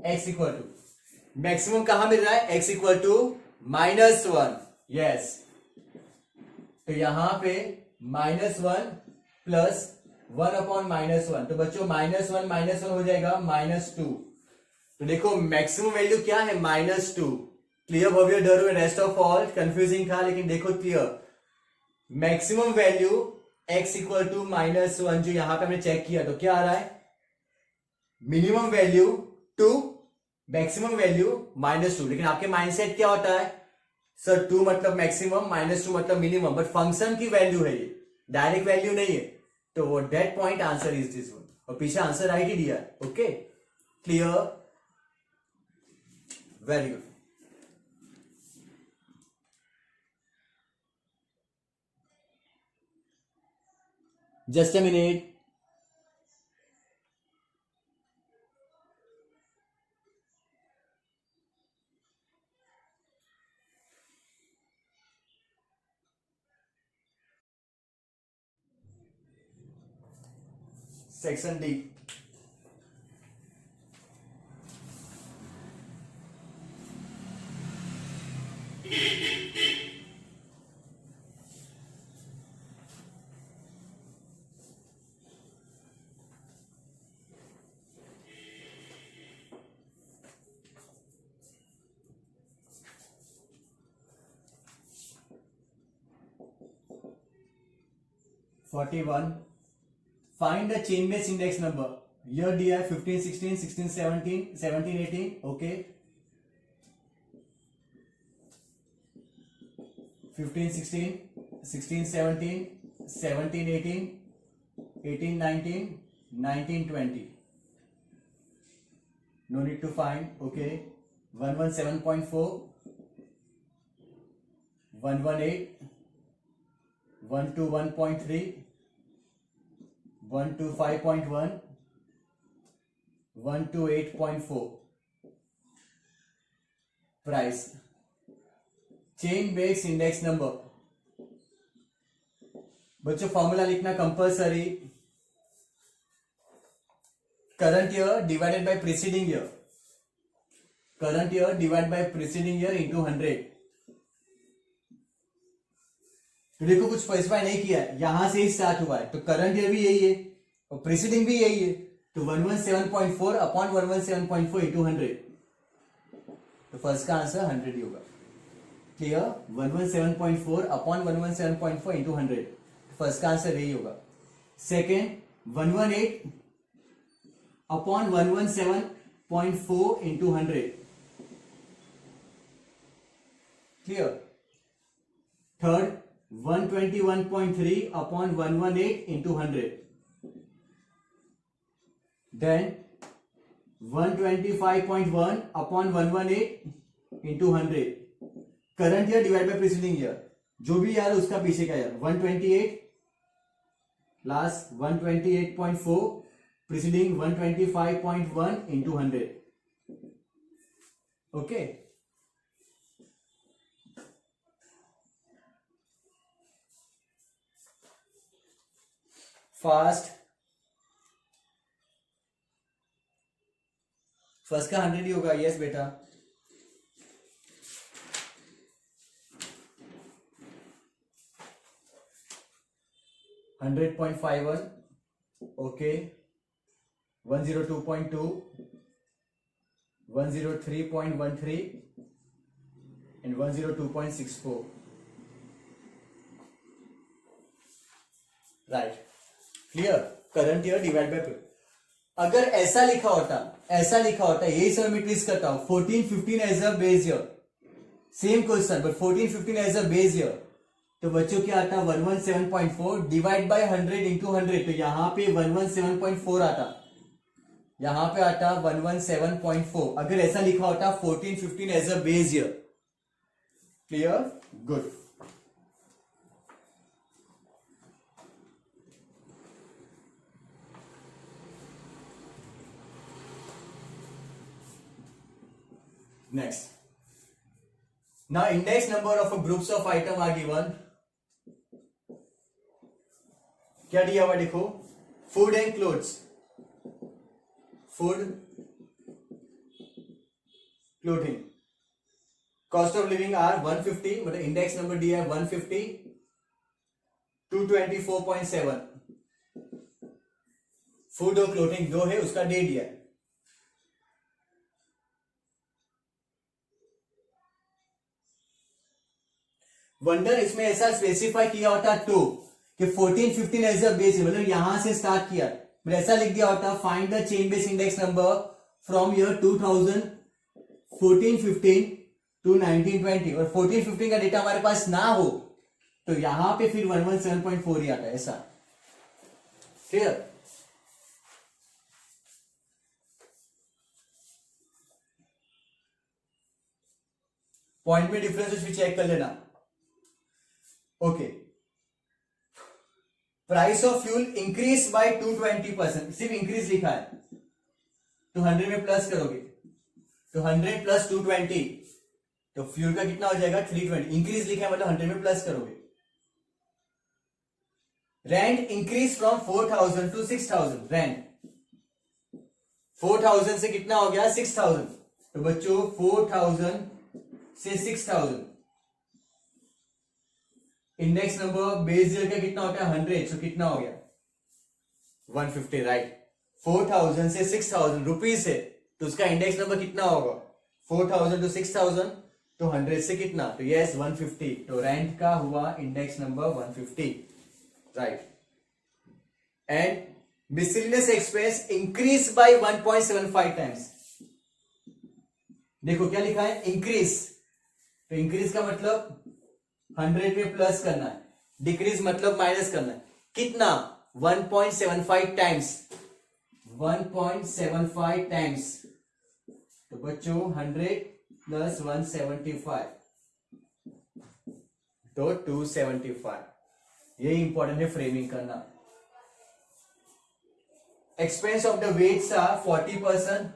x equal to, maximum कहां मिल रहा है? x equal to -1। यस, तो यहां पे -1 प्लस 1 अपॉन -1, तो बच्चों -1 हो जाएगा -2। तो देखो मैक्सिमम वैल्यू क्या है? -2। क्लियर भव्य डर, रेस्ट ऑफ ऑल कंफ्यूजिंग था, लेकिन देखो clear. Maximum value x equal to -1 जो यहां पे हमने चेक किया, तो क्या आ रहा है? Minimum value 2, maximum value -2। लेकिन आपके माइंडसेट क्या होता है? सर 2 मतलब मैक्सिमम, -2 मतलब मिनिमम, बट फंक्शन की वैल्यू है ये, डायरेक्ट वैल्यू नहीं है। तो वो that point answer is this one, और पीछे आंसर राइट ही दिया। Okay, clear, very good. Just a minute. Section D, one, find the chainless index number. Year दिया है 15, 16, 16, 17, 17, 18। ओके, 15, 16, 16, 17, 17, 18, 18, 19, 19, 20। No need to find. Okay, 117.4, 118, 121.3, 125.1, 128.4. Price, chain base index number. बच्चों formula लिखना compulsory, current year divided by preceding year, current year divide by preceding year into 100। तो देखो कुछ specify नहीं किया है, यहां से ही स्टार्ट हुआ है, तो करंट ईयर भी यही है और प्रीसीडिंग भी यही है, तो 117.4 अपॉन 117.4 इंटू 100, तो फर्स्ट का आंसर 100 ही होगा। क्लियर, 117.4 अपॉन 117.4 इंटू 100, फर्स्ट का आंसर यही होगा। Second 118 upon 117.4 into 100, clear. Third 121.3 upon 118 into 100, then 125.1 upon 118 into 100, current year divide by preceding year, जो भी यार उसका पीछे का यार 128 last 128.4 preceding 125.1 into 100, okay. Fast, first का 100 ही होगा, यस बेटा। $100.51, okay. 102.2, 103.13 and 102.64, right. Clear, current year divide by, अगर ऐसा लिखा होता यही सब मैं ट्विस्ट करता हूं, 14-15 as a base year, same question but 14-15 as a base year, तो बच्चों क्या आता 117.4 डिवाइड बाय 100 इंटू 100, तो यहां पे 117.4 आता, यहां पे आता 117.4, अगर ऐसा लिखा होता 14-15 as a base year. Clear, good. Next, now index number of groups of item are given. क्या दिया हुआ देखो, food and clothes, food clothing, cost of living are 150, मतलब इंडेक्स नंबर दिया है 150, 224.7, फूड और क्लोथिंग दो है, उसका डे दिया है। वंडर इसमें ऐसा स्पेसिफाई किया होता तो कि 14-15 एज अ बेस, मतलब यहां से स्टार्ट किया, मतलब ऐसा लिख दिया होता find the chain base index number from year 2000 14-15 to 19-20, और 14-15 का डेटा हमारे पास ना हो तो यहां पे फिर 117.4 ही आता है, ऐसा। क्लियर, पॉइंट में डिफरेंस भी चेक कर लेना। Okay, price of fuel increase by 220%, सिर्फ इंक्रीज लिखा है, तो 100 में प्लस करोगे तो 100 प्लस 220, तो फ्यूल का कितना हो जाएगा 320, इंक्रीज लिखा है मतलब 100 में प्लस करोगे। Rent increase from 4000 to 6000, rent 4000 से कितना हो गया 6000, तो बच्चों 4000 से 6000, इंडेक्स नंबर बेस ईयर का कितना होता है 100, तो कितना हो गया 150, राइट। 4000 से 6000 रुपीज है, तो उसका इंडेक्स नंबर कितना होगा 4000 टू 6000, तो 100 से कितना, तो यस 150, तो रेंट का हुआ index number 150, right. And miscellaneous expense increase by 1.75 times, देखो क्या लिखा है इंक्रीज, तो इंक्रीज का मतलब 100 में प्लस करना है, डिक्रीज मतलब माइनस करना है, कितना 1.75 टाइम्स, 1.75 टाइम्स, तो बच्चों 100 प्लस 175, तो 275. यही इंपॉर्टेंट है फ्रेमिंग करना. Expense of the weights are 40%,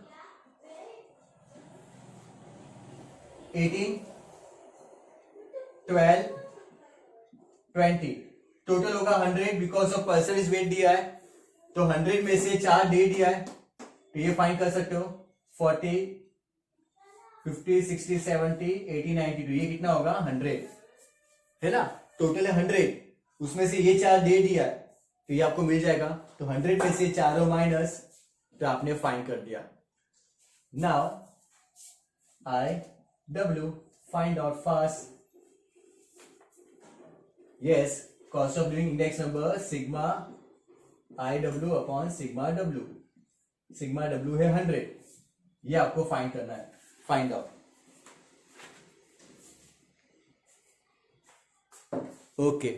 18, 12, 20. Total होगा 100 बिकॉज ऑफ परसेंटेज वेट दिया है, तो 100 में से 4 दे दिया है, तो ये फाइंड कर सकते हो. 40, 50, 60, 70, 80, 92. ये कितना होगा? 100 है ना. टोटल है 100, उसमें से ये 4 दे दिया है, तो ये आपको मिल जाएगा. तो 100 में से 4 माइनस, तो आपने फाइंड कर दिया. Now IW find out fast. Yes, cost of living index number sigma IW upon sigma W. Sigma W है 100, ये आपको फाइंड करना है. Find out. ओके,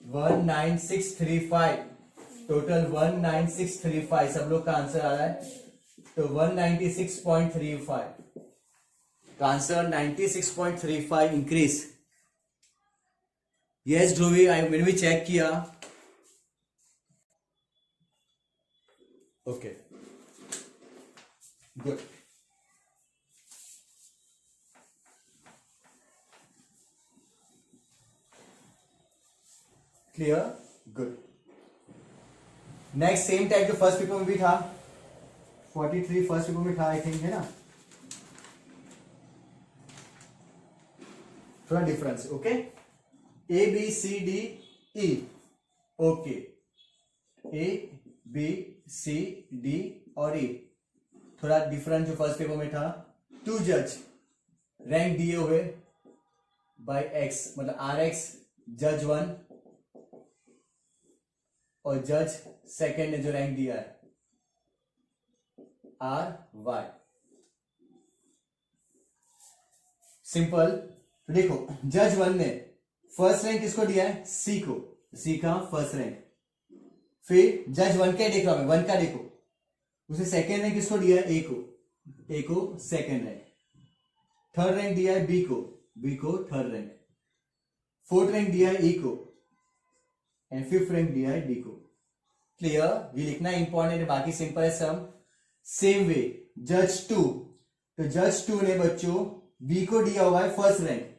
19635. टोटल 19635. सब लोग का आंसर आ रहा है, तो 196.35 का आंसर 96.35 इंक्रीज. यस ध्रुवी, मैंने भी चेक किया. Okay, good. Clear, good. Next same type जो फर्स्ट पेपर में भी था, 43 फर्स्ट पेपर में था आई थिंक, है ना. थोड़ा difference. Okay, A B C D E. Okay, A B C D और E. थोड़ा डिफरेंट जो फर्स्ट पेपर में था. 2 जज रैंक दिए हुए बाय X, मतलब RX जज 1 और जज सेकेंड ने जो रैंक दिया है RY. सिंपल. तो देखो, जज 1 ने फर्स्ट रैंक किसको दिया है? C को. C का फर्स्ट रैंक. फिर जज 1 का देख रहा हूं, 1 का देखो, उसे सेकेंड रैंक किसको दिया है? A को. A को सेकेंड रैंक. थर्ड रैंक दिया है B को. B को थर्ड रैंक. फोर्थ रैंक दिया है E को, एंड फिफ्थ रैंक दिया है D को. क्लियर. ये लिखना इंपॉर्टेंट है, बाकी सिंपल है सम. सेम वे जज 2, तो जज 2 ने बच्चों B को दिया हुआ है फर्स्ट रैंक.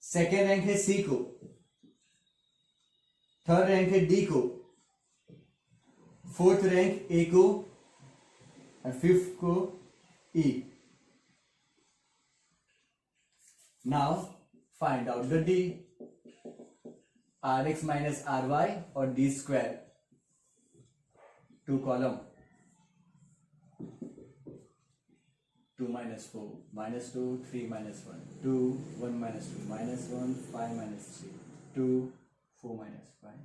सेकेंड रैंक है C को, थर्ड रैंक है D को, फोर्थ रैंक A को, और फिफ्थ को E. Now find out the D. RX minus RY और D square. 2 column. 2 minus 4 minus 2 3 minus 1 2 1 minus 2 minus 1 5 minus 3 2 4 minus 5.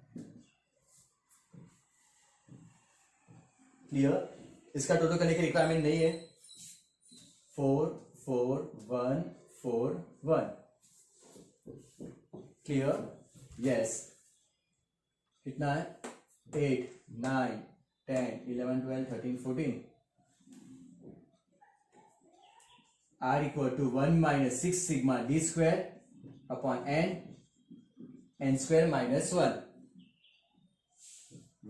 Clear. इसका total करने की रिक्वायरमेंट नहीं है. 4 4 1 4 1. क्लियर. यस. कितना है? 8 9 10 11 12 13 14. R equal to 1 minus 6 sigma D square upon n square minus 1.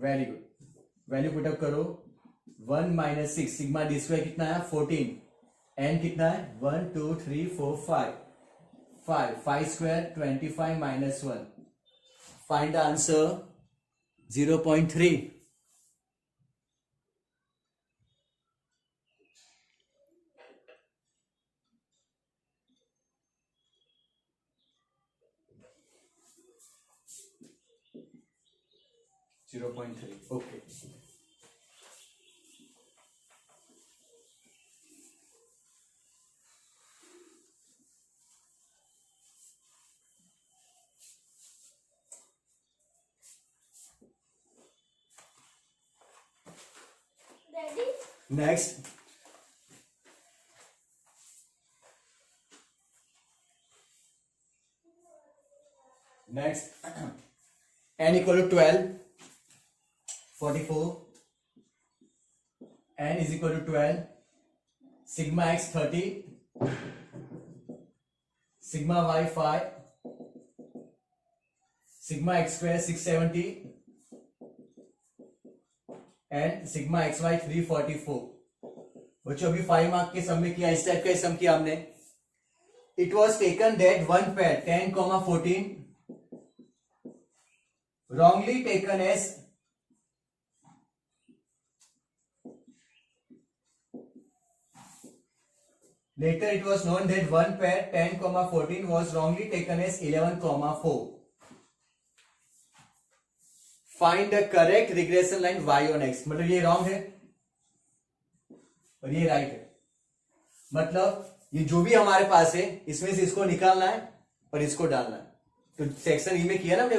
Very good. Value put up करो. 1 minus 6 sigma D square कितना है? 14. n कितना है? 1 2 3 4 5. 5 square 25 minus 1. Find the answer. 0.3. Okay. Ready? Next. N equal to 12. 44. N is equal to 12. Sigma x 30, sigma y 5, sigma x square 670 and sigma x y 344। बच्चों अभी 5 mark के सम में किया, इस टाइप का सम किया हमने। It was taken that one pair 10,14 wrongly taken as later it was known that one pair 10,14 was wrongly taken as 11,4. Find the correct regression line y on x। मतलब ये रॉन्ग है और ये राइट है। मतलब ये जो भी हमारे पास है इसमें से इसको निकालना है और इसको डालना है। तो सेक्शन ई में किया ना हमने,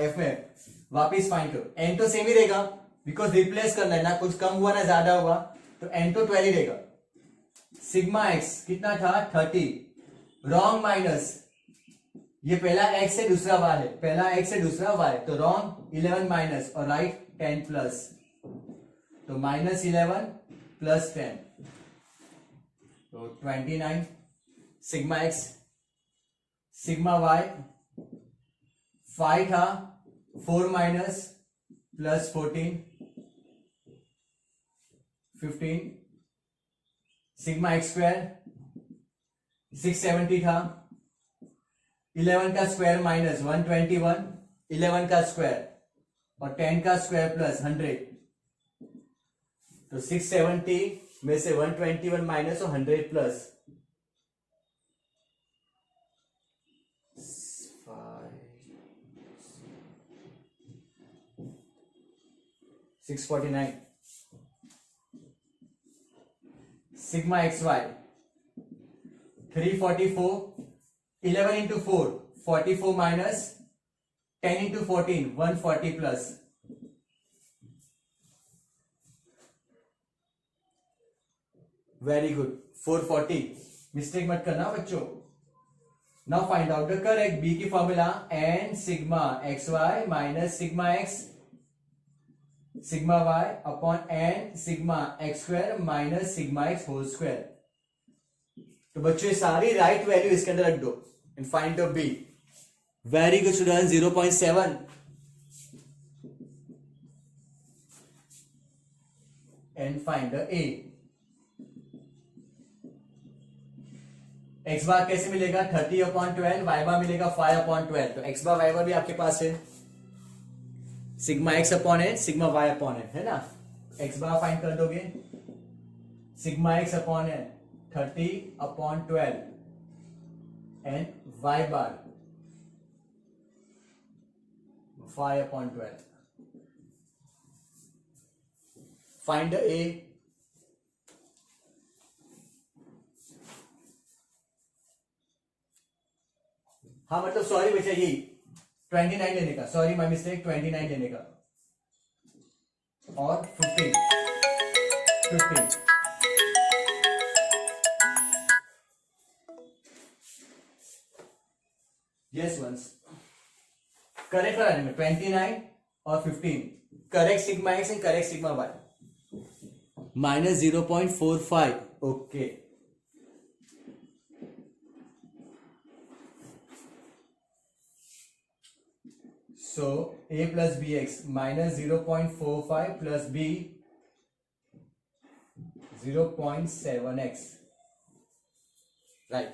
एफ में वापिस फाइंड करो। एन तो सेम ही रहेगा बिकॉज रिप्लेस करना है ना, कुछ कम हुआ ना ज्यादा हुआ, तो एन तो 12 ही रहेगा। सिग्मा एक्स कितना था 30, रॉन्ग माइनस ये पहला एक्स है दूसरा वाई है, पहला एक्स है दूसरा वाई, तो रॉन्ग 11 माइनस और राइट 10 प्लस, तो माइनस 11 प्लस 10 तो 29। सिग्मा एक्स, सिग्मा वाई 5 था, 4 minus plus 14 15। Sigma x square 670 था, 11 का स्क्वायर माइनस 121, 11 का स्क्वायर और 10 का स्क्वायर प्लस 100, तो 670 में से 121 माइनस और 100 plus 649। Sigma x y 344, 11 into 4 44 minus 10 into 14 140 plus, very good 440। Mistake मत करना बच्चों। Now find out the correct. B की formula N sigma x Y minus sigma x sigma Y upon N sigma x square minus sigma x whole square. तो बच्चों ये सारी right value इसके अंदर रख दो and find the b. Very good student 0.7 and find the a. X bar कैसे मिलेगा 30/12, वाई बार मिलेगा 5/12, तो एक्स बार वाई बार भी आपके पास है, सिग्मा एक्स अपॉन है सिग्मा वाई अपॉन है ना। एक्स बार फाइंड कर दोगे, सिग्मा एक्स अपॉन है 30/12 and y bar 5/12। Find the a. हाँ मतलब सॉरी बच्चा यही 29 लेने का, सॉरी माय मिस्टेक 29 लेने का और 15 यस वंस करेक्ट कराने में 29 और 15 correct sigma x and correct sigma y minus 0.45 okay. So a plus bx minus 0.45 plus b 0.7x, right?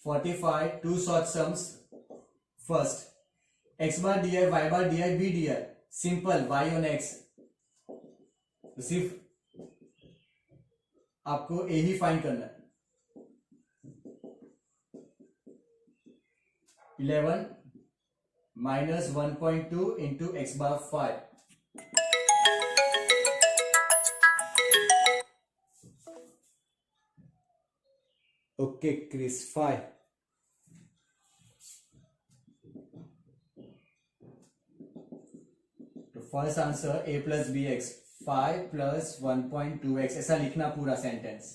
(45) two short sums. First, x bar di, y bar di, b di. Simple y on x. सिर्फ आपको ए ही find करना है। 11 minus 1.2 into x bar 5, okay क्रिस 5। तो first answer a plus B x 5 plus 1.2x ऐसा लिखना पूरा sentence.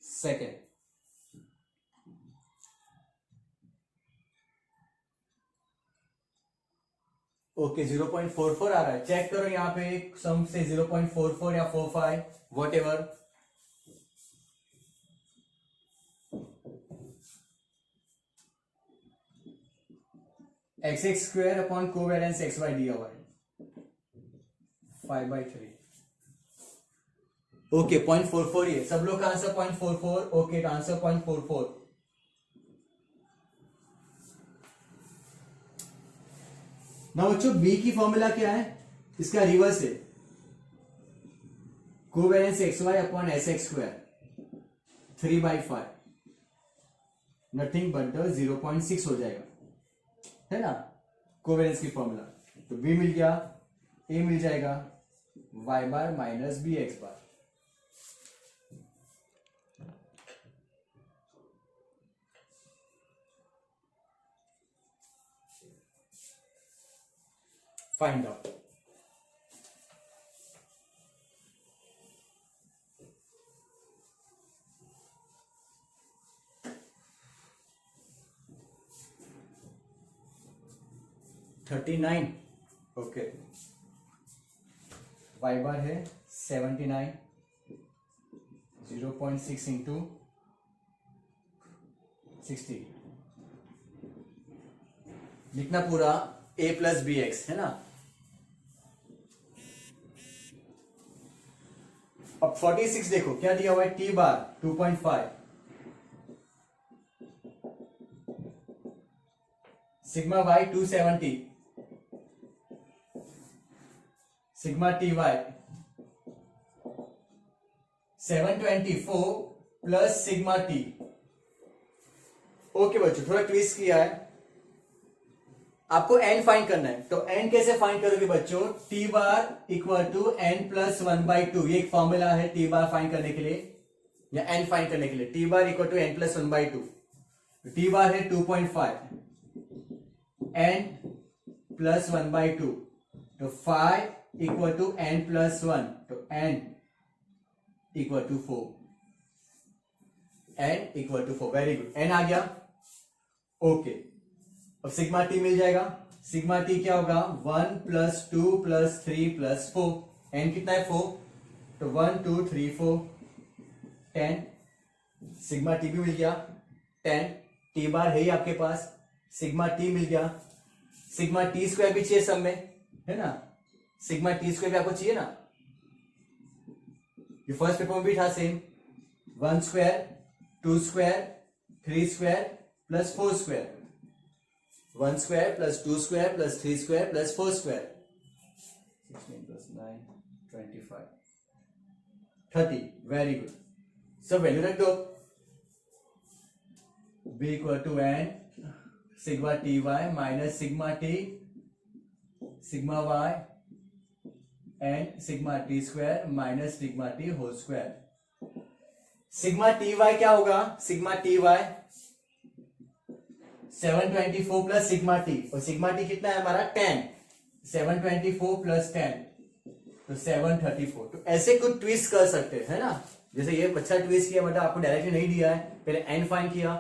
Second, okay 0.44 आ रहा है, चेक करो यहाँ पे सम से 0.44 या 45 whatever. X square upon covariance x y दिया हुआ है 5/3। ओके 0.44 ही है, सब लोग का आंसर 0.44। ओके का आंसर 0.44। ना बच्चों बी की फॉर्मूला क्या है, इसका रिवर्स है, covariance x y upon s x square 3/5, nothing but 0.6 हो जाएगा, है ना कोवेरियंस की फॉर्मूला। तो बी मिल गया, ए मिल जाएगा y bar minus b x bar. Find out. $39। Okay y bar है 79, 0.6 इंटू 60, लिखना पूरा a प्लस बी एक्स, है ना। अब 46 देखो क्या दिया हुआ है, t bar 2.5, sigma y 270, sigma t y 724 plus sigma t. Okay बच्चों थोड़ा ट्विस्ट किया है, आपको एन फाइंड करना है। तो एन कैसे फाइंड करोगे बच्चों, t bar equal to n plus 1/2, ये एक फॉर्मूला है टी बार फाइंड करने के लिए या एन फाइंड करने के लिए। T bar equal to n plus 1/2, t bar है 2.5, एन प्लस 1/2, तो 5 इक्वल टू एन प्लस 1, तो n equal to 4, n equal to 4। Very good, n आ गया। ओके अब सिग्मा टी मिल जाएगा, सिग्मा टी क्या होगा 1 प्लस 2 प्लस 3 प्लस 4, एन कितना है 4, तो 1 2 3 4 10, सिग्मा टी भी मिल गया 10, टी बार है ही आपके पास, सिग्मा टी मिल गया, सिग्मा टी स्क्वायर भी चाहिए सब में, है ना, सिग्मा टी स्क्वायर भी आपको चाहिए ना, ये फर्स्ट पेपर में भी था same, 1 square 2 square 3 square plus 4 square, 1 square plus 2 square plus 3 square plus 4 square, 16 plus 9 25 30। Very good, सब वैल्यू रख दो, b equal to n sigma t y minus sigma t sigma Y and sigma t square minus sigma t whole square. Sigma t y क्या होगा, sigma t y 724 plus sigma t, और sigma T कितना है हमारा 10, 724 plus 10 तो 734। तो ऐसे कुछ ट्विस्ट कर सकते हैं ना, जैसे ये अच्छा ट्विस्ट किया, मतलब आपको डायरेक्टली नहीं दिया है, पहले एन फाइंड किया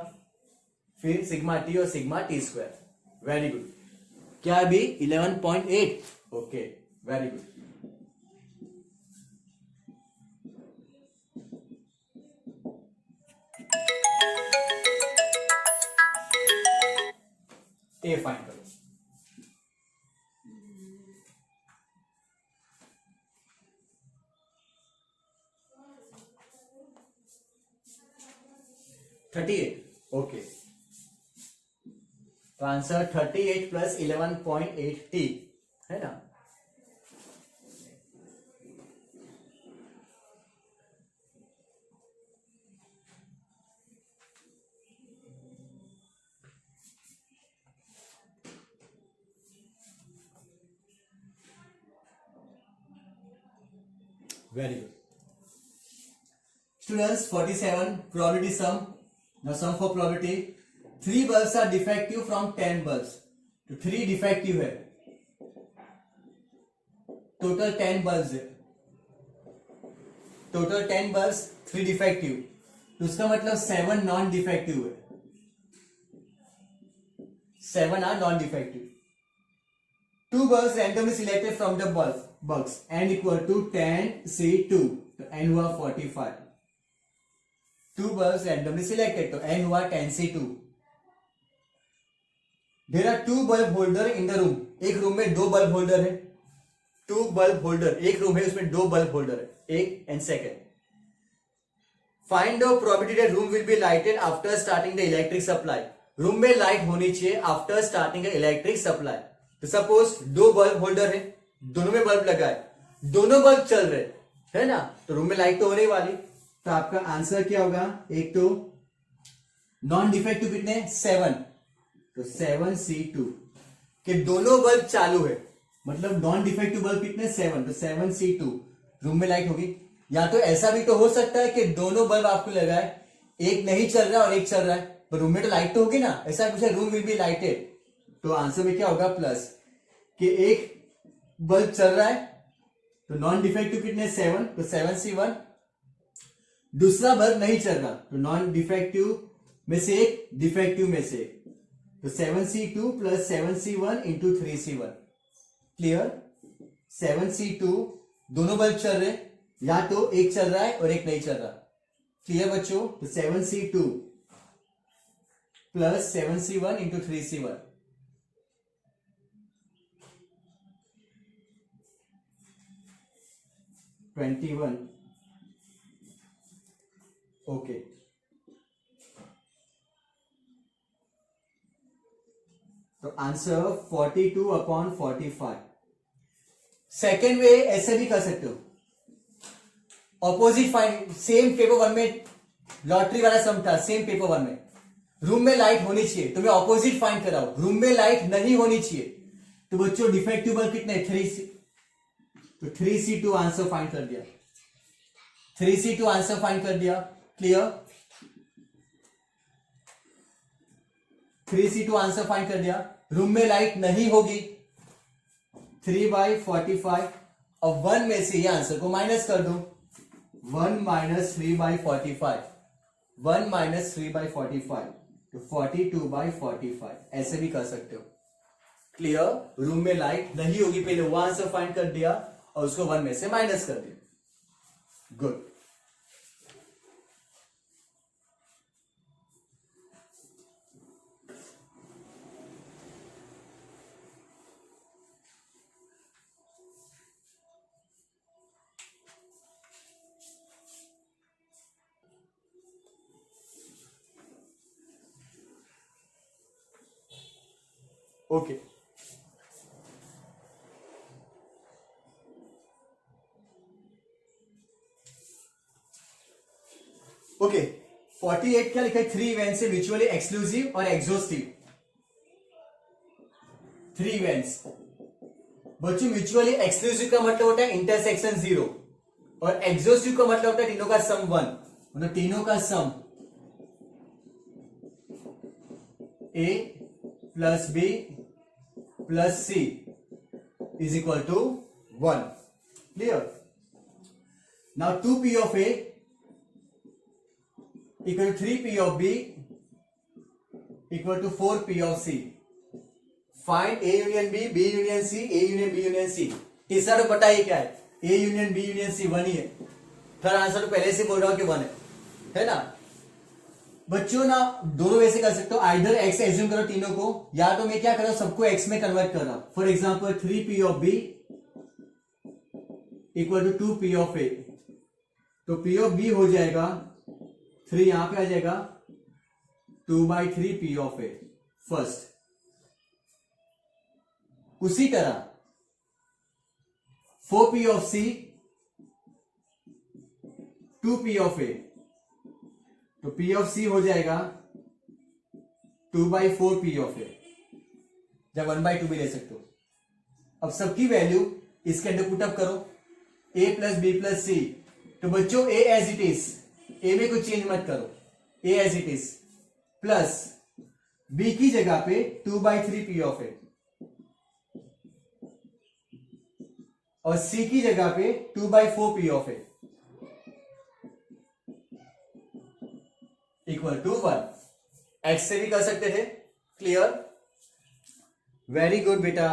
फिर सिग्मा टी और sigma t square. Very good, क्या अभी 11.8। ओके वेरी गुड, ए फाइंड करो। ओके तो आंसर 38 प्लस 11.8 टी, है ना। Very good. Students, 47 probability sum. Now sum for probability. 3 bulbs are defective from 10 bulbs. तो 3 defective है. Total 10 bulbs है. Total 10 bulbs, 3 defective. तो उसका मतलब 7 नॉन डिफेक्टिव है. 7 are non defective. 2 bulbs randomly selected from the box n equal to 10C2, तो n हुआ 45. 2 bulbs randomly selected, तो n हुआ 10C2. There are 2 bulb holder in the room. एक room में 2 बल्ब होल्डर है. 2 bulb holder, एक room है उसमें 2 बल्ब होल्डर है. एक and second. Find the probability that room will be lighted after starting the electric supply. Room में light होनी चाहिए after starting the electric supply. तो सपोज 2 बल्ब होल्डर है, दोनों में बल्ब लगा है, दोनों बल्ब चल रहे है ना, तो रूम में लाइट तो होने वाली. तो आपका आंसर क्या होगा? एक तो नॉन डिफेक्टिव कितने? 7, तो 7C2 के दोनों बल्ब चालू है, मतलब नॉन डिफेक्टिव बल्ब कितने? 7, तो 7C2 रूम में लाइट होगी. या तो ऐसा भी तो हो सकता है कि दोनों बल्ब आपको लगा है, एक नहीं चल रहा और एक चल रहा है, पर रूम में तो लाइट तो होगी ना. ऐसा कुछ है, रूम विल बी लाइटेड. तो आंसर में क्या होगा? प्लस कि एक बल्ब चल रहा है, तो नॉन डिफेक्टिव कितने? 7, तो 7C1. दूसरा बल्ब नहीं चल रहा, तो नॉन डिफेक्टिव में से एक, डिफेक्टिव में से एक, तो 7C2 plus 7C1 into 3C1. Clear? 7C2 दोनों बल्ब चल रहे, या तो एक चल रहा है और एक नहीं चल रहा. क्लियर बच्चों? तो 7C2 plus 7C1 into 3C1. Okay. तो आंसर 42/45. सेकेंड वे ऐसे भी कर सकते हो, ऑपोजिट फाइंड. सेम पेपर 1 में लॉटरी वाला सम था, सेम पेपर 1 में रूम में लाइट होनी चाहिए, तो मैं ऑपोजिट फाइंड कराऊं, रूम में लाइट नहीं होनी चाहिए. तो बच्चों डिफेक्टिव बल्ब कितने? 3C, तो 3C2 आंसर फाइंड कर दिया. 3C2 आंसर फाइंड कर दिया. क्लियर? 3C2 आंसर फाइंड कर दिया. रूम में लाइट नहीं होगी, 3/45, और 1 में से ये आंसर को माइनस कर दो. 1 माइनस 3/45, 1 माइनस 3/45, तो 42/45. ऐसे भी कर सकते हो. क्लियर? रूम में लाइट नहीं होगी, पहले वो आंसर फाइंड कर दिया और उसको 1 में से माइनस कर दिया. गुड. ओके. ओके. 48 क्या लिखा है? 3 इवेंट्स है म्यूचुअली एक्सक्लूसिव और एग्जॉस्टिव. 3 इवेंट्स. बच्चों म्यूचुअली एक्सक्लूसिव का मतलब होता है इंटरसेक्शन 0, और एग्जॉस्टिव का मतलब होता है तीनों का सम 1, मतलब तीनों का sum A plus B plus C is equal to 1. Clear? Now 2P of A equal to 3P of B equal to 4P of C. Find A union B, B union C, A union B union C. तीसरा तो पता ही क्या है, A union B union C 1 ही है. Third answer तो पहले से बोल रहा हूं कि 1 है ना. बच्चों ना दोनों वैसे कर सकते हो, आइदर x एज्यूम करो तीनों को, या तो मैं क्या कर रहा हूं, सबको x में कन्वर्ट कर रहा हूं. For example 3P of B equal to 2P of A, तो P of B हो जाएगा 3, यहां पे आ जाएगा 2/3P of A फर्स्ट. उसी तरह 4P of C 2P of A, तो P of C हो जाएगा 2/4P of A, जब 1/2 भी ले सकते हो. अब सबकी वैल्यू इसके अंदर पुटअप करो, A plus B plus C. तो बच्चों A as it is, A में कुछ चेंज मत करो, A as it is, plus B की जगह पे 2/3P of A, और C की जगह पे 2/4P of A equal to 1. X से भी कर सकते थे. क्लियर? वेरी गुड बेटा.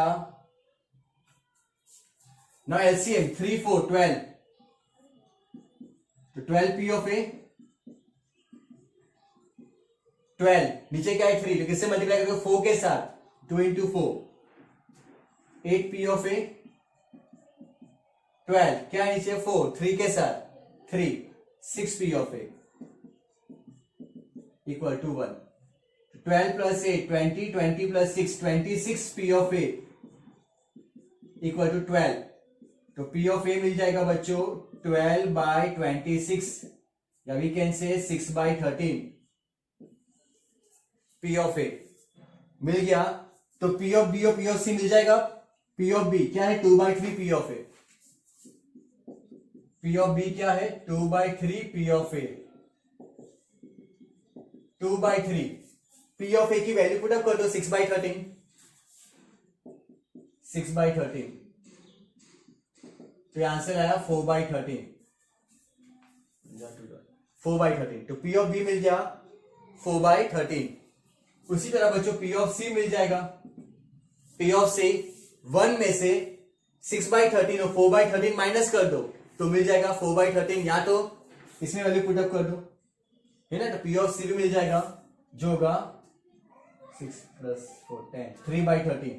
नाउ एलसीएम 3 4 12, तो 12 पी ऑफ ए 12, नीचे क्या है 3, तो किससे मल्टीप्लाई करोगे 4 के साथ, 2 इंटू 4, 8 पी ऑफ ए 12, क्या है नीचे 4, 3 के साथ 3, 6 P of A equal to 1, 12 plus 8 20, 20 plus 6 26 P of A equal to 12, तो पी ऑफ ए मिल जाएगा बच्चों 12 बाई 26, या we can say 6 by 13 p of a मिल गया। तो पी ऑफ बी और पी ऑफ सी मिल जाएगा। पी ऑफ बी क्या है 2 by 3 p of a, p of b क्या है 2 by 3 p of a, 2 by 3 p of a की वैल्यू पुट अप कर दो 6 बाई 13, 6 बाई 13, तो आंसर आया 4 बाई 13, 4 बाई 13, तो पी ऑफ बी मिल गया 4 बाई 13। उसी तरह बच्चों पी ऑफ सी मिल जाएगा। पी ऑफ सी 1 में से 6 बाई 13 और 4 बाई 13 माइनस कर दो तो मिल जाएगा 4 बाई 13, या तो इसमें वैल्यू पुटअप कर दो, है ना, तो पी ऑफ सी भी मिल जाएगा जो होगा 6 प्लस 4 10, 3 बाई 13,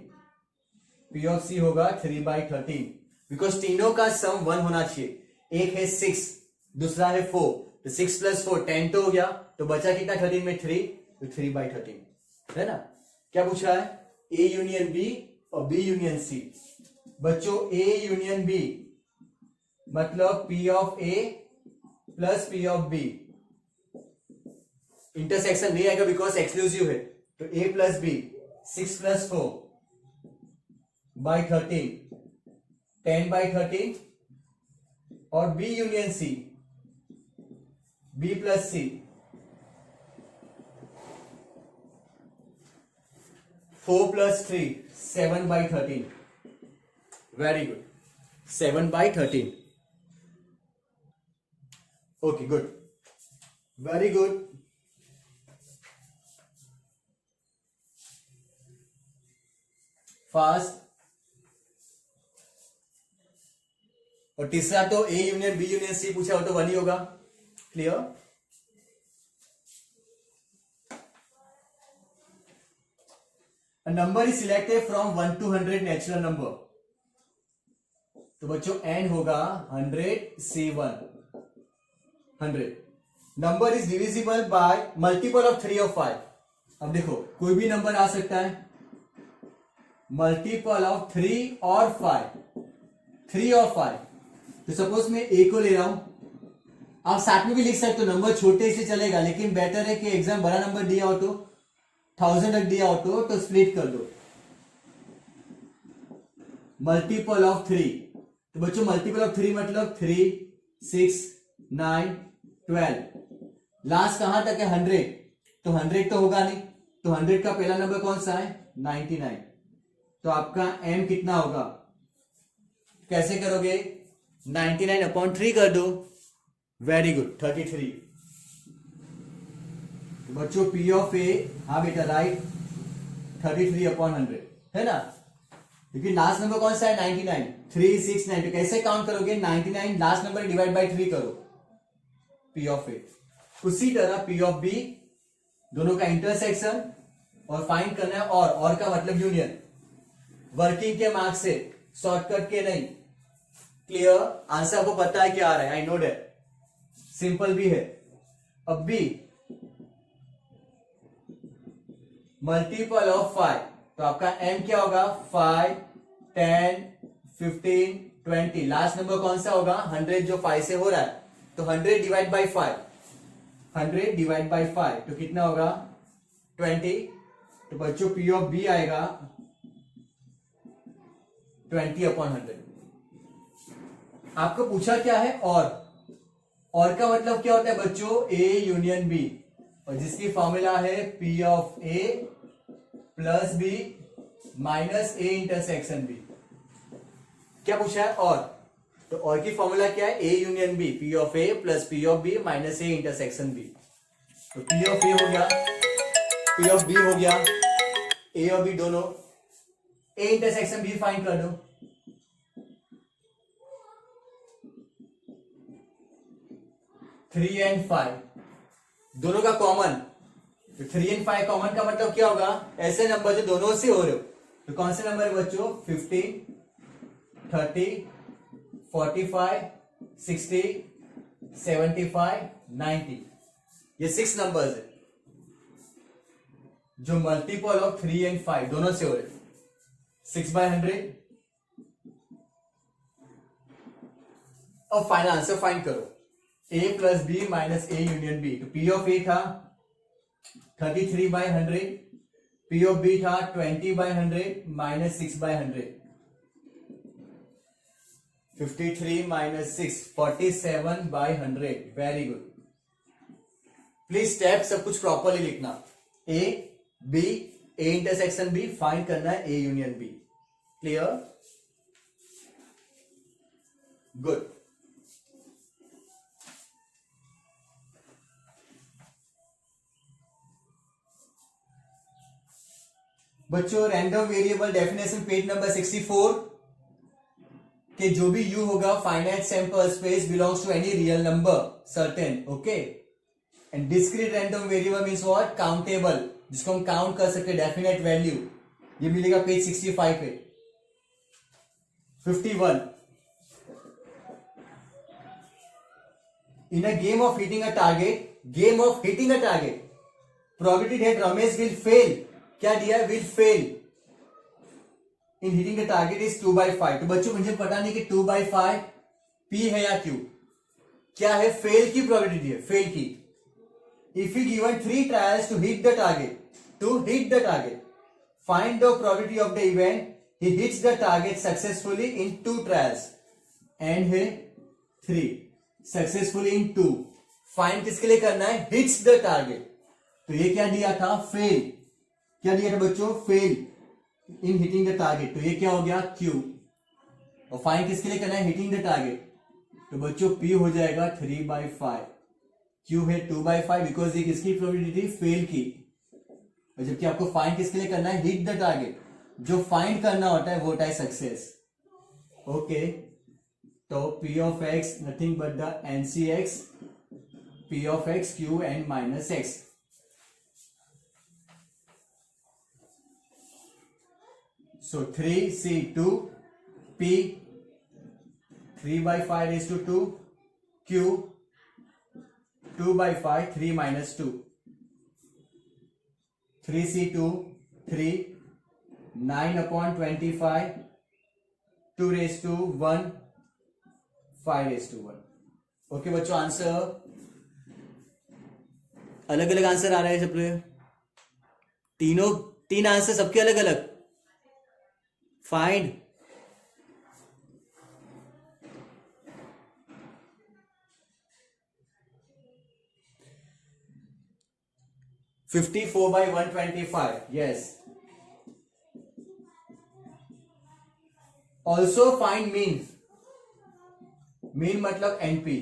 पी ऑफ सी होगा 3 बाई 13, बिकॉज तीनों का सम 1 होना चाहिए। एक है 6, दूसरा है 4, तो 6 प्लस 4 10 तो हो गया, तो बचा कितना 13 में 3, तो 3 बाई 13, है ना। क्या पूछा है, ए यूनियन बी और बी यूनियन सी। बच्चों ए यूनियन बी मतलब p of A plus P of b, intersection नहीं आएगा बिकॉज एक्सक्लूसिव है, तो a plus b 6 plus 4 by 13, 10 by 13, और b union c b plus c 4 plus 3 7 by 13, very good, 7 by 13, okay good, very good. Fast. और तीसरा तो a union B union सी पूछा हो तो 1 ही होगा, clear. A number is selected from 1 to 100 natural number, तो बच्चों n होगा 100 से 100। Number is divisible by multiple of 3 और 5। अब देखो कोई भी नंबर आ सकता है, मल्टीपल ऑफ 3 और 5, 3 और 5। तो सपोज मैं ए को ले रहा हूं, आप साथ में भी लिख सकते हो, नंबर छोटे से चलेगा, लेकिन बेटर है कि एग्जाम बड़ा नंबर दिया हो तो 1000 रख दिया हो तो स्प्लिट कर दो, मल्टीपल ऑफ 3। तो बच्चों मल्टीपल ऑफ 3 मतलब 3 6 9 12, लास्ट कहां तक है 100, तो 100 तो होगा नहीं, तो 100 का पहला नंबर कौन सा है 99, तो आपका m कितना होगा, कैसे करोगे 99 अपॉन 3 कर दो, वेरी गुड 33। तो बच्चों पी ऑफ ए, हाँ बेटा राइट, 33 अपॉन 100, है ना, क्योंकि लास्ट नंबर कौन सा है 99, 3 6 9, तो कैसे काउंट करोगे 99 लास्ट नंबर डिवाइड बाय 3 करो, पी ऑफ ए। उसी तरह पी ऑफ बी, दोनों का इंटरसेक्शन और फाइंड करना है, और का मतलब यूनियन, वर्किंग के मार्क्स से, शॉर्टकट के नहीं, क्लियर। आंसर आपको पता है क्या आ रहा है, आई नो दैट, सिंपल भी है। अब बी मल्टीपल ऑफ 5, तो आपका m क्या होगा 5 10 15 20, लास्ट नंबर कौन सा होगा 100 जो 5 से हो रहा है, तो 100 डिवाइड बाई 5, 100 डिवाइड बाई 5 तो कितना होगा 20। तो बच्चों पी ऑफ बी आएगा 20 अपॉन 100। आपको पूछा क्या है, और का मतलब क्या होता है बच्चों ए यूनियन बी, और जिसकी फॉर्मूला है P of A plus B minus A intersection B. क्या पूछा है, तो और की फॉर्मूला क्या है ए union B, P of A plus P of B minus A intersection B. तो पी ऑफ ए हो गया, पी ऑफ बी हो गया, ए और बी दोनों, ए इंटरसेक्शन बी फाइंड कर दो, 3 and 5 दोनों का कॉमन, तो 3 and 5 कॉमन का मतलब क्या होगा, ऐसे नंबर जो दोनों से हो रहे हो, तो कौन से नंबर है बच्चों, 15, 30, 45, 60, 75, 90, ये 6 नंबर्स है जो मल्टीपल ऑफ 3 and 5 दोनों से हो रहे, 6/100। अब फाइनल आंसर फाइंड करो, a plus B minus a union b, तो p ऑफ a था 33/100, p ऑफ b था 20/100 minus 6/100, 53 minus 6 47/100। Very good. Please step सब कुछ प्रॉपरली लिखना, a b a intersection b, find करना है a union b। Clear, good. बच्चों random variable definition page number 64 कि जो भी u होगा finite sample space belongs to any real number certain, okay. And discrete random variable means what, countable, जिसको हम count कर सकते, डेफिनेट वैल्यू, ये मिलेगा पेज 65 पे। 51 in a game of hitting a target, probability that Ramesh will fail, क्या दिया है, will fail in hitting the target is 2/5। तो बच्चों मुझे पता नहीं कि 2/5 p है या q, क्या है, फेल की प्रोबेबिलिटी है, फेल की। If you given 3 trials to hit the target, find the probability of the event he hits the target successfully in 2 trials, and है 3 सक्सेसफुली इन 2। फाइंड किसके लिए करना है, हिट्स द टारगेट, तो ये क्या दिया था, फेल, क्या दिया था बच्चों, fail in hitting the target, तो ये क्या हो गया, Q। और फाइंड किसके लिए करना है, हिटिंग द टारगेट, तो बच्चों P हो जाएगा 3/5, Q है 2/5, बिकॉज ये किसकी प्रोबेबिलिटी, फेल की। और जबकि आपको फाइंड किसके लिए करना है, हिट द टारगेट, जो फाइंड करना होता है वो होता है सक्सेस, ओके। तो P of x nothing but the NCX, P of x Q and minus x। So 3C2 P 3/5 raised to 2 Q 2/5 3 minus 2 3C2 3 9/25 2 raised to 1 5 raised to 1। Okay बच्चों, answer अलग अलग आंसर आ रहा है सबके, तीन answer सबके अलग अलग। Find (54/125), yes। Also find mean मतलब NP,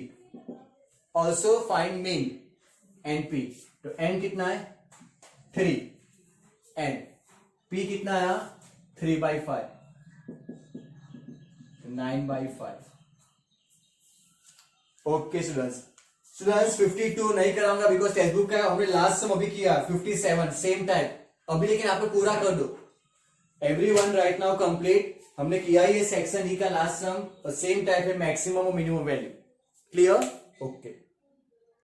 also find mean NP, तो N कितना है 3, N P कितना आया 3/5, 9/5। ओके स्टूडेंट्स 52 नहीं कराऊंगा बिकॉज टेक्स्ट बुक का हमने लास्ट सम अभी किया 57 सेम टाइप अभी, लेकिन आपको पूरा कर दो। एवरीवन राइट नाउ कंप्लीट, हमने किया ये सेक्शन ई का लास्ट सम, और सेम टाइप है मैक्सिमम और मिनिमम वैल्यू। Clear, okay.